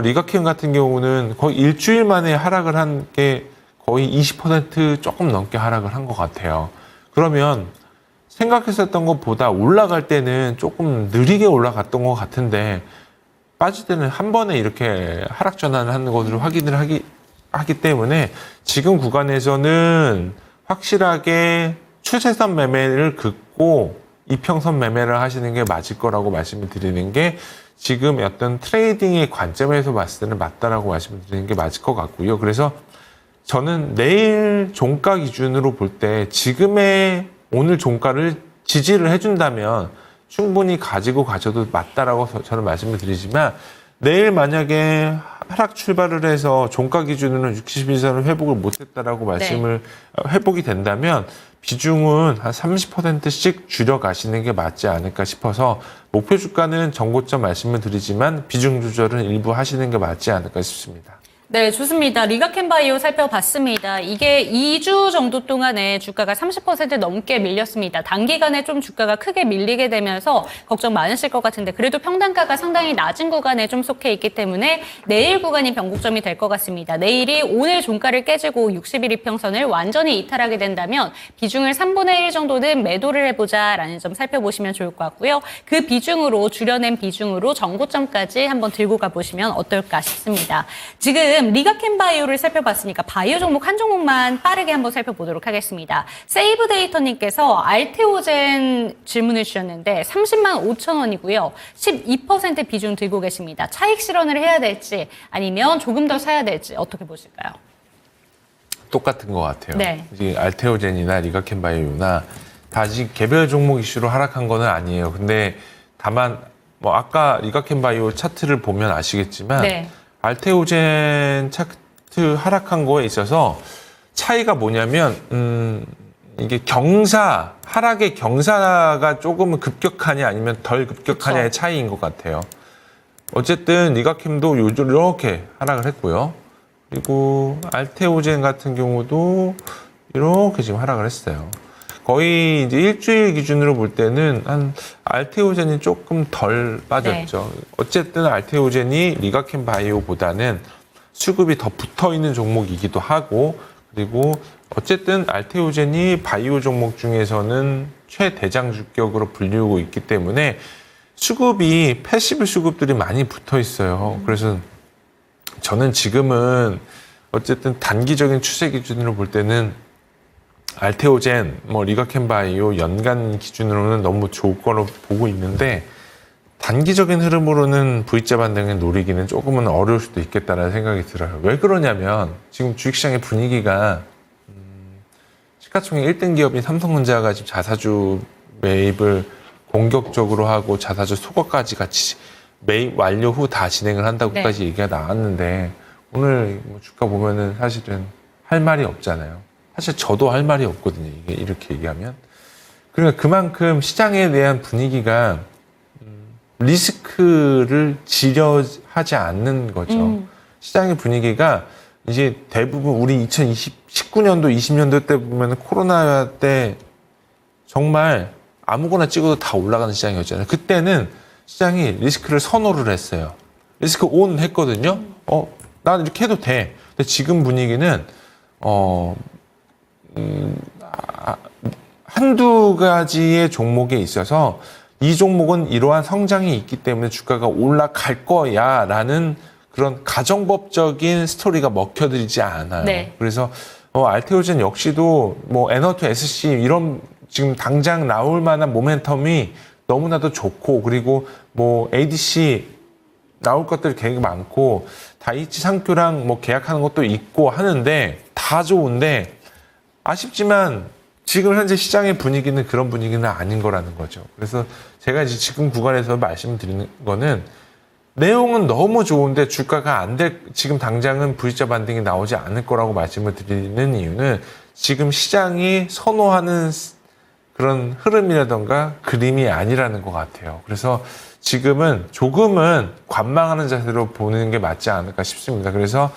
리가캠 같은 경우는 거의 일주일 만에 하락을 한 게 거의 20% 조금 넘게 하락을 한 것 같아요. 그러면 생각했었던 것보다 올라갈 때는 조금 느리게 올라갔던 것 같은데 빠질 때는 한 번에 이렇게 하락 전환을 하는 것으로 확인을 하기 때문에 지금 구간에서는 확실하게 추세선 매매를 긋고 이평선 매매를 하시는 게 맞을 거라고 말씀을 드리는 게 지금 어떤 트레이딩의 관점에서 봤을 때는 맞다라고 말씀드리는 게 맞을 것 같고요. 그래서 저는 내일 종가 기준으로 볼 때 지금의 오늘 종가를 지지를 해준다면 충분히 가지고 가셔도 맞다라고 저는 말씀을 드리지만 내일 만약에 하락 출발을 해서 종가 기준으로 61선을 회복을 못했다라고 말씀을 회복이 된다면 비중은 한 30%씩 줄여가시는 게 맞지 않을까 싶어서 목표 주가는 전고점 말씀을 드리지만 비중 조절은 일부 하시는 게 맞지 않을까 싶습니다. 네, 좋습니다. 리가켄바이오 살펴봤습니다. 이게 2주 정도 동안에 주가가 30% 넘게 밀렸습니다. 단기간에 좀 주가가 크게 밀리게 되면서 걱정 많으실 것 같은데 그래도 평단가가 상당히 낮은 구간에 좀 속해 있기 때문에 내일 구간이 변곡점이 될 것 같습니다. 내일이 오늘 종가를 깨지고 60일 이평선을 완전히 이탈하게 된다면 비중을 3분의 1 정도는 매도를 해보자라는 점 살펴보시면 좋을 것 같고요. 그 비중으로 줄여낸 비중으로 정고점까지 한번 들고 가보시면 어떨까 싶습니다. 지금 리가켄바이오를 살펴봤으니까 바이오 종목 한 종목만 빠르게 한번 살펴보도록 하겠습니다. 세이브 데이터님께서 알테오젠 질문을 주셨는데 30만 5천 원이고요. 12% 비중 들고 계십니다. 차익 실현을 해야 될지 아니면 조금 더 사야 될지 어떻게 보실까요? 똑같은 것 같아요. 네. 이제 알테오젠이나 리가켄바이오나 다 아직 개별 종목 이슈로 하락한 거는 아니에요. 근데 다만 뭐 아까 리가켄바이오 차트를 보면 아시겠지만 네. 알테오젠 차트 하락한 거에 있어서 차이가 뭐냐면 이게 하락의 경사가 조금은 급격하냐 아니면 덜 급격하냐의 그쵸. 차이인 것 같아요. 어쨌든 리가캠도 이렇게 하락을 했고요. 그리고 알테오젠 같은 경우도 이렇게 지금 하락을 했어요. 거의 이제 일주일 기준으로 볼 때는 한 알테오젠이 조금 덜 빠졌죠. 네. 어쨌든 알테오젠이 리가켄바이오보다는 수급이 더 붙어 있는 종목이기도 하고 그리고 어쨌든 알테오젠이 바이오 종목 중에서는 최대장 주격으로 불리우고 있기 때문에 수급이 패시브 수급들이 많이 붙어 있어요. 그래서 저는 지금은 어쨌든 단기적인 추세 기준으로 볼 때는 알테오젠, 리가켄바이오 연간 기준으로는 너무 좋을 거로 보고 있는데 단기적인 흐름으로는 V자 반등을 노리기는 조금은 어려울 수도 있겠다는 생각이 들어요. 왜 그러냐면 지금 주식시장의 분위기가 시가총액 1등 기업인 삼성전자가 지금 자사주 매입을 공격적으로 하고 자사주 소거까지 같이 매입 완료 후 다 진행을 한다고까지 얘기가 나왔는데 오늘 주가 보면은 사실은 할 말이 없잖아요. 사실 저도 할 말이 없거든요. 이게 이렇게 얘기하면. 그러니까 그만큼 시장에 대한 분위기가 리스크를 지려하지 않는 거죠. 시장의 분위기가 이제 대부분 우리 2019년도, 20년도 때 보면 코로나 때 정말 아무거나 찍어도 다 올라가는 시장이었잖아요. 그때는 시장이 리스크를 선호를 했어요. 리스크 온 했거든요. 난 이렇게 해도 돼. 근데 지금 분위기는 한두 가지의 종목에 있어서 이 종목은 이러한 성장이 있기 때문에 주가가 올라갈 거야 라는 그런 가정법적인 스토리가 먹혀들지 않아요. 네. 그래서 알테오젠 역시도 N2 SC 이런 지금 당장 나올 만한 모멘텀이 너무나도 좋고 그리고 ADC 나올 것들이 되게 많고 다이치 상교랑 계약하는 것도 있고 하는데 다 좋은데 아쉽지만 지금 현재 시장의 분위기는 그런 분위기는 아닌 거라는 거죠. 그래서 제가 이제 지금 구간에서 말씀드리는 거는 내용은 너무 좋은데 주가가 지금 당장은 V자 반등이 나오지 않을 거라고 말씀을 드리는 이유는 지금 시장이 선호하는 그런 흐름이라던가 그림이 아니라는 것 같아요. 그래서 지금은 조금은 관망하는 자세로 보는 게 맞지 않을까 싶습니다. 그래서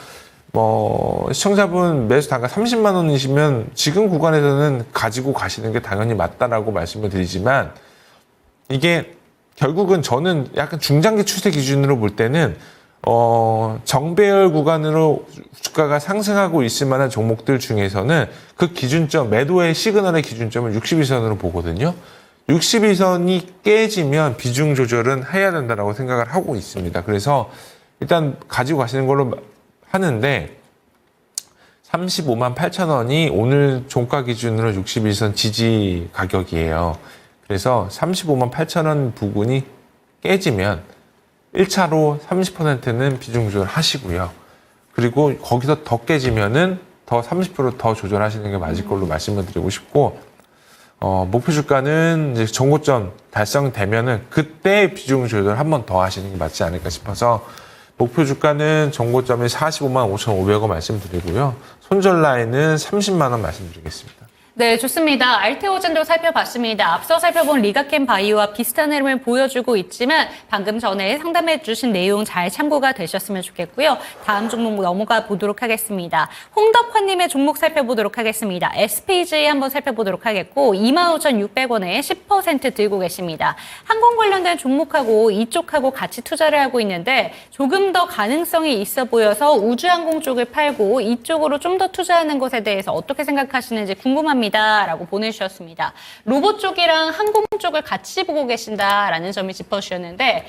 시청자분 매수 단가 30만 원이시면 지금 구간에서는 가지고 가시는 게 당연히 맞다라고 말씀을 드리지만 이게 결국은 저는 약간 중장기 추세 기준으로 볼 때는 정배열 구간으로 주가가 상승하고 있을 만한 종목들 중에서는 그 기준점, 매도의 시그널의 기준점을 62선으로 보거든요. 62선이 깨지면 비중 조절은 해야 된다고 생각을 하고 있습니다. 그래서 일단 가지고 가시는 걸로 하는데 35만 8천 원이 오늘 종가 기준으로 61선 지지 가격이에요. 그래서 35만 8천 원 부근이 깨지면 1차로 30%는 비중 조절하시고요. 그리고 거기서 더 깨지면은 더 30%더 조절하시는 게 맞을 걸로 말씀을 드리고 싶고, 목표 주가는 이제 정고점 달성되면은 그때 비중 조절 한 번 더 하시는 게 맞지 않을까 싶어서 목표 주가는 정고점이 45만 5,500원 말씀드리고요. 손절 라인은 30만 원 말씀드리겠습니다. 네, 좋습니다. 알테오젠도 살펴봤습니다. 앞서 살펴본 리가켄 바이오와 비슷한 흐름을 보여주고 있지만 방금 전에 상담해 주신 내용 잘 참고가 되셨으면 좋겠고요. 다음 종목 넘어가 보도록 하겠습니다. 홍덕환님의 종목 살펴보도록 하겠습니다. SPG 한번 살펴보도록 하겠고 25,600원에 10% 들고 계십니다. 항공 관련된 종목하고 이쪽하고 같이 투자를 하고 있는데 조금 더 가능성이 있어 보여서 우주항공 쪽을 팔고 이쪽으로 좀 더 투자하는 것에 대해서 어떻게 생각하시는지 궁금합니다. 라고 보내주셨습니다. 로봇 쪽이랑 항공 쪽을 같이 보고 계신다라는 점이 짚어주셨는데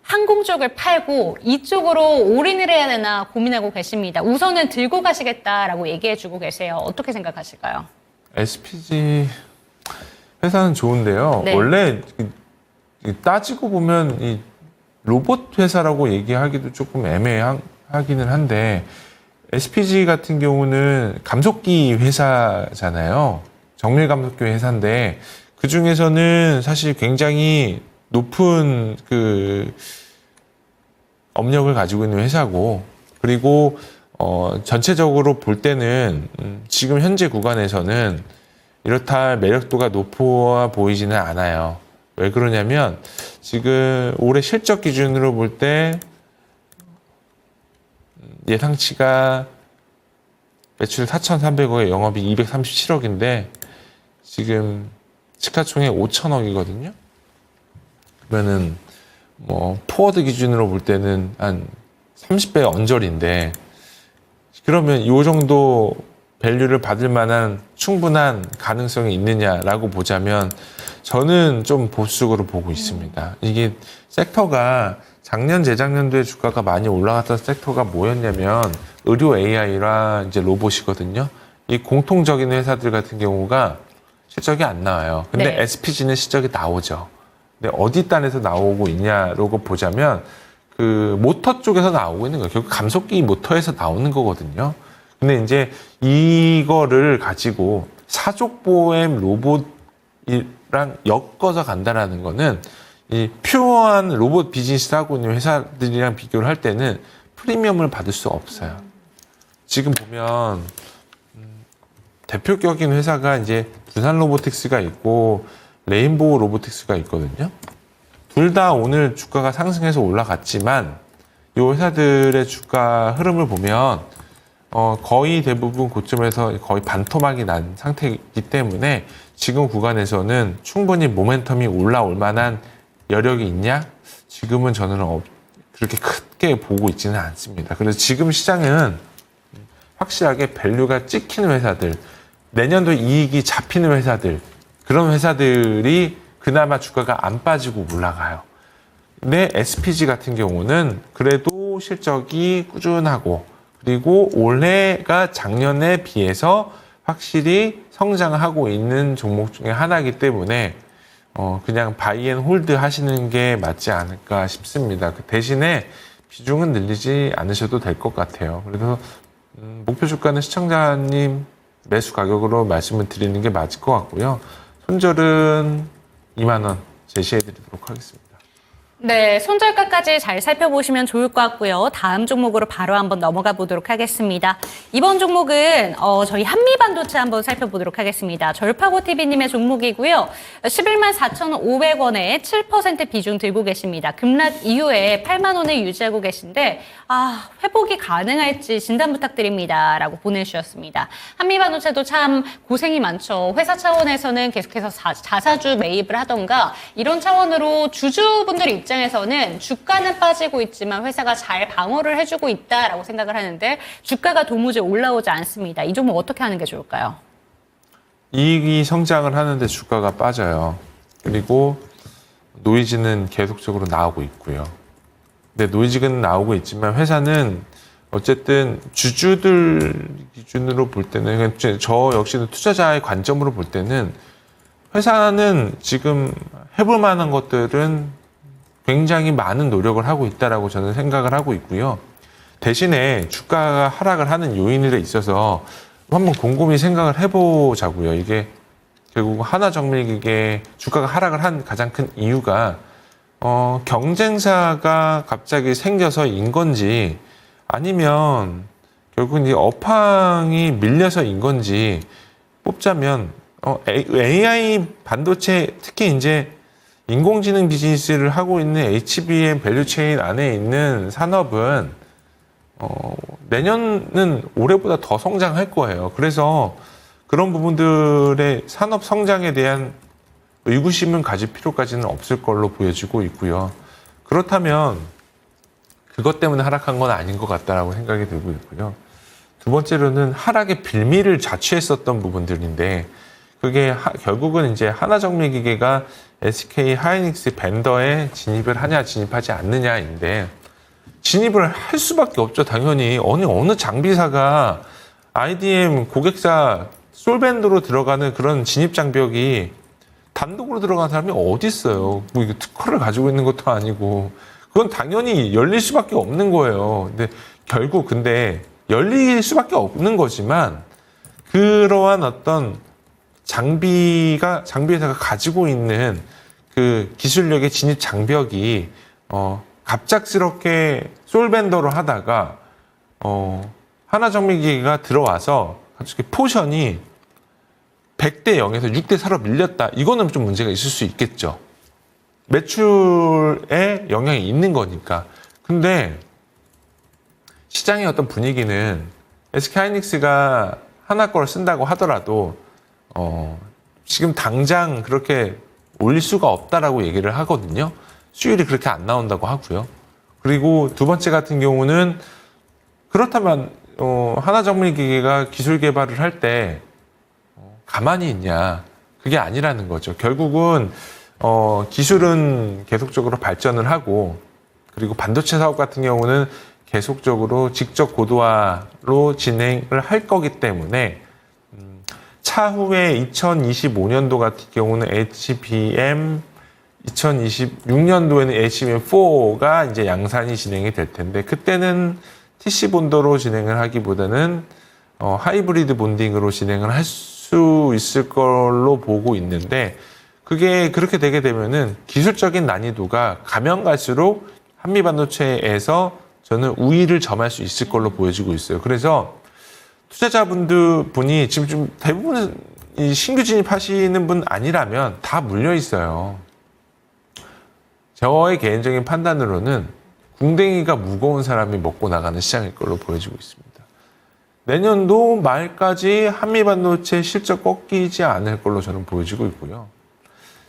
항공 쪽을 팔고 이쪽으로 올인을 해야 되나 고민하고 계십니다. 우선은 들고 가시겠다라고 얘기해주고 계세요. 어떻게 생각하실까요? SPG 회사는 좋은데요. 네. 원래 따지고 보면 이 로봇 회사라고 얘기하기도 조금 애매하기는 한데 SPG 같은 경우는 감속기 회사잖아요. 정밀 감속기 회사인데 그 중에서는 사실 굉장히 높은 그 업력을 가지고 있는 회사고, 그리고 전체적으로 볼 때는 지금 현재 구간에서는 이렇다 할 매력도가 높아 보이지는 않아요. 왜 그러냐면 지금 올해 실적 기준으로 볼 때 예상치가 매출 4,300억에 영업이익 237억인데 지금 시가총액 5천억이거든요. 그러면은 뭐 포워드 기준으로 볼 때는 한 30배 언저리인데, 그러면 이 정도 밸류를 받을 만한 충분한 가능성이 있느냐라고 보자면 저는 좀 보수적으로 보고 있습니다. 이게 섹터가 작년, 재작년도에 주가가 많이 올라갔던 섹터가 뭐였냐면 의료 AI랑 이제 로봇이거든요. 이 공통적인 회사들 같은 경우가 실적이 안 나와요. 근데 네. SPG는 실적이 나오죠. 근데 어디 단에서 나오고 있냐라고 보자면 그 모터 쪽에서 나오고 있는 거예요. 결국 감속기 모터에서 나오는 거거든요. 근데 이제 이거를 가지고 사족보엠 로봇이랑 엮어서 간다라는 거는 이 퓨어한 로봇 비즈니스를 하고 있는 회사들이랑 비교를 할 때는 프리미엄을 받을 수 없어요. 지금 보면 대표격인 회사가 이제 두산 로보틱스가 있고 레인보우 로보틱스가 있거든요. 둘 다 오늘 주가가 상승해서 올라갔지만 이 회사들의 주가 흐름을 보면 거의 대부분 고점에서 거의 반토막이 난 상태이기 때문에 지금 구간에서는 충분히 모멘텀이 올라올 만한 여력이 있냐? 지금은 저는 그렇게 크게 보고 있지는 않습니다. 그래서 지금 시장은 확실하게 밸류가 찍히는 회사들, 내년도 이익이 잡히는 회사들, 그런 회사들이 그나마 주가가 안 빠지고 올라가요. 근데 SPG 같은 경우는 그래도 실적이 꾸준하고, 그리고 올해가 작년에 비해서 확실히 성장하고 있는 종목 중에 하나이기 때문에 그냥 바이앤 홀드 하시는 게 맞지 않을까 싶습니다. 그 대신에 비중은 늘리지 않으셔도 될 것 같아요. 그래서 목표 주가는 시청자님 매수 가격으로 말씀을 드리는 게 맞을 것 같고요. 손절은 2만 원 제시해 드리도록 하겠습니다. 네, 손절가까지 잘 살펴보시면 좋을 것 같고요. 다음 종목으로 바로 한번 넘어가 보도록 하겠습니다. 이번 종목은 저희 한미반도체 한번 살펴보도록 하겠습니다. 절파고TV님의 종목이고요. 11만 4,500원에 7% 비중 들고 계십니다. 급락 이후에 8만 원을 유지하고 계신데 회복이 가능할지 진단 부탁드립니다. 라고 보내주셨습니다. 한미반도체도 참 고생이 많죠. 회사 차원에서는 계속해서 자사주 매입을 하던가 이런 차원으로 주주분들 입장에서는 주가는 빠지고 있지만 회사가 잘 방어를 해주고 있다라고 생각을 하는데 주가가 도무지 올라오지 않습니다. 이 종목 어떻게 하는 게 좋을까요? 이익이 성장을 하는데 주가가 빠져요. 그리고 노이즈는 계속적으로 나오고 있고요. 근데 노이즈는 나오고 있지만 회사는 어쨌든 주주들 기준으로 볼 때는, 저 역시는 투자자의 관점으로 볼 때는 회사는 지금 해볼 만한 것들은 굉장히 많은 노력을 하고 있다라고 저는 생각을 하고 있고요. 대신에 주가가 하락을 하는 요인에 있어서 한번 곰곰이 생각을 해보자고요. 이게 결국 하나정밀기계 주가가 하락을 한 가장 큰 이유가 경쟁사가 갑자기 생겨서인 건지 아니면 결국 이제 업황이 밀려서인 건지 뽑자면 AI 반도체 특히 이제 인공지능 비즈니스를 하고 있는 HBM 밸류체인 안에 있는 산업은 내년은 올해보다 더 성장할 거예요. 그래서 그런 부분들의 산업 성장에 대한 의구심은 가질 필요까지는 없을 걸로 보여지고 있고요. 그렇다면 그것 때문에 하락한 건 아닌 것 같다라고 생각이 들고 있고요. 두 번째로는 하락의 빌미를 자취했었던 부분들인데 그게 결국은 이제 하나정밀기계가 SK 하이닉스 벤더에 진입을 하냐 진입하지 않느냐인데 진입을 할 수밖에 없죠. 당연히 어느 장비사가 IDM 고객사 솔밴드로 들어가는 그런 진입 장벽이 단독으로 들어간 사람이 어디 있어요? 뭐 이거 특허를 가지고 있는 것도 아니고 그건 당연히 열릴 수밖에 없는 거예요. 근데 결국 열릴 수밖에 없는 거지만 그러한 어떤 장비회사가 가지고 있는 그 기술력의 진입 장벽이 갑작스럽게 솔벤더로 하다가 하나정밀기계가 들어와서 갑자기 포션이 100대 0에서 6대 4로 밀렸다. 이거는 좀 문제가 있을 수 있겠죠. 매출에 영향이 있는 거니까. 근데 시장의 어떤 분위기는 SK하이닉스가 하나 거를 쓴다고 하더라도 지금 당장 그렇게 올릴 수가 없다라고 얘기를 하거든요. 수율이 그렇게 안 나온다고 하고요. 그리고 두 번째 같은 경우는 그렇다면 하나정밀기계가 기술 개발을 할 때 가만히 있냐? 그게 아니라는 거죠. 결국은 기술은 계속적으로 발전을 하고 그리고 반도체 사업 같은 경우는 계속적으로 직접 고도화로 진행을 할 거기 때문에 차후에 2025년도 같은 경우는 HBM 2026년도에는 HBM4가 이제 양산이 진행이 될 텐데 그때는 TC 본더로 진행을 하기보다는 하이브리드 본딩으로 진행을 할 수 있을 걸로 보고 있는데 그게 그렇게 되게 되면은 기술적인 난이도가 가면 갈수록 한미반도체에서 저는 우위를 점할 수 있을 걸로 보여지고 있어요. 그래서 투자자분이 지금 좀 대부분 신규 진입하시는 분 아니라면 다 물려 있어요. 저의 개인적인 판단으로는 궁뎅이가 무거운 사람이 먹고 나가는 시장일 걸로 보여지고 있습니다. 내년도 말까지 한미반도체 실적 꺾이지 않을 걸로 저는 보여지고 있고요.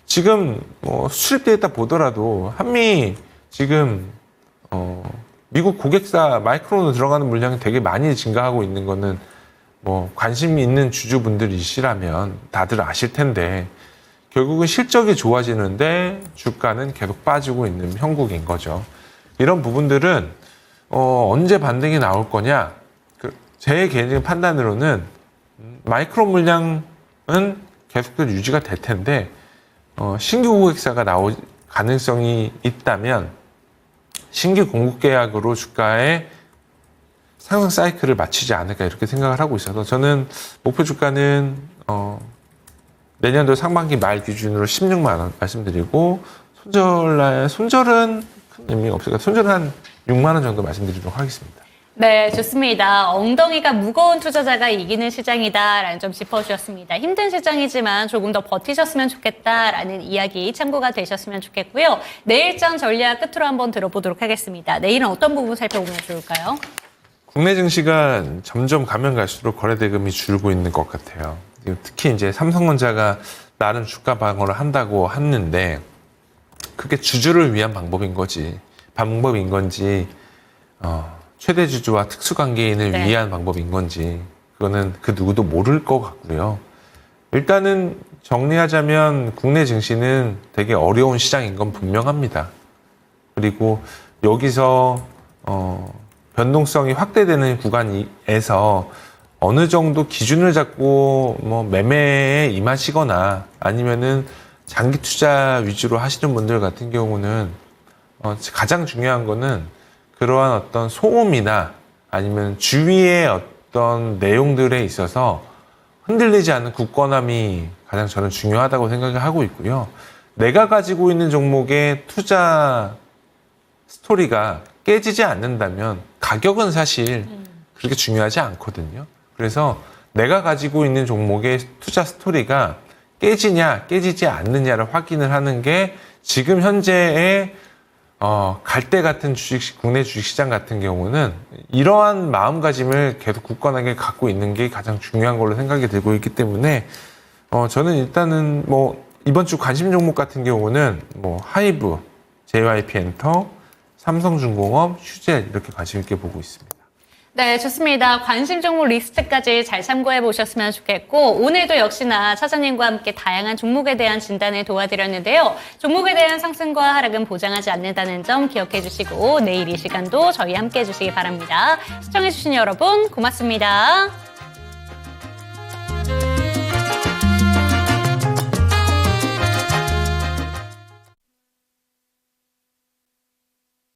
지금 수출입 데이터 보더라도 한미 지금 미국 고객사 마이크론으로 들어가는 물량이 되게 많이 증가하고 있는 거는 관심 있는 주주분들이시라면 다들 아실 텐데 결국은 실적이 좋아지는데 주가는 계속 빠지고 있는 형국인 거죠. 이런 부분들은 언제 반등이 나올 거냐? 제 개인적인 판단으로는 마이크론 물량은 계속해서 유지가 될 텐데 신규 고객사가 나올 가능성이 있다면 신규 공급 계약으로 주가의 상승 사이클을 맞추지 않을까 이렇게 생각을 하고 있어서 저는 목표 주가는 내년도 상반기 말 기준으로 16만 원 말씀드리고 손절은 큰 의미가 없으니까 손절은 한 6만 원 정도 말씀드리도록 하겠습니다. 네, 좋습니다. 엉덩이가 무거운 투자자가 이기는 시장이다라는 점 짚어주셨습니다. 힘든 시장이지만 조금 더 버티셨으면 좋겠다라는 이야기 참고가 되셨으면 좋겠고요. 내일장 전략 끝으로 한번 들어보도록 하겠습니다. 내일은 어떤 부분 살펴보면 좋을까요? 국내 증시가 점점 가면 갈수록 거래 대금이 줄고 있는 것 같아요. 특히 이제 삼성전자가 나름 주가 방어를 한다고 했는데 그게 주주를 위한 방법인 건지 최대 주주와 특수 관계인을 위한 방법인 건지 그거는 그 누구도 모를 것 같고요. 일단은 정리하자면 국내 증시는 되게 어려운 시장인 건 분명합니다. 그리고 여기서 변동성이 확대되는 구간에서 어느 정도 기준을 잡고 매매에 임하시거나 아니면은 장기 투자 위주로 하시는 분들 같은 경우는 가장 중요한 거는 그러한 어떤 소음이나 아니면 주위의 어떤 내용들에 있어서 흔들리지 않는 굳건함이 가장 저는 중요하다고 생각을 하고 있고요. 내가 가지고 있는 종목의 투자 스토리가 깨지지 않는다면 가격은 사실 그렇게 중요하지 않거든요. 그래서 내가 가지고 있는 종목의 투자 스토리가 깨지냐 깨지지 않느냐를 확인을 하는 게 지금 현재의 갈대 같은 국내 주식시장 같은 경우는 이러한 마음가짐을 계속 굳건하게 갖고 있는 게 가장 중요한 걸로 생각이 들고 있기 때문에 저는 일단은 이번 주 관심 종목 같은 경우는 하이브, JYP엔터, 삼성중공업, 휴젤 이렇게 관심 있게 보고 있습니다. 네, 좋습니다. 관심 종목 리스트까지 잘 참고해 보셨으면 좋겠고 오늘도 역시나 차장님과 함께 다양한 종목에 대한 진단을 도와드렸는데요. 종목에 대한 상승과 하락은 보장하지 않는다는 점 기억해 주시고 내일 이 시간도 저희 함께 해주시기 바랍니다. 시청해 주신 여러분 고맙습니다.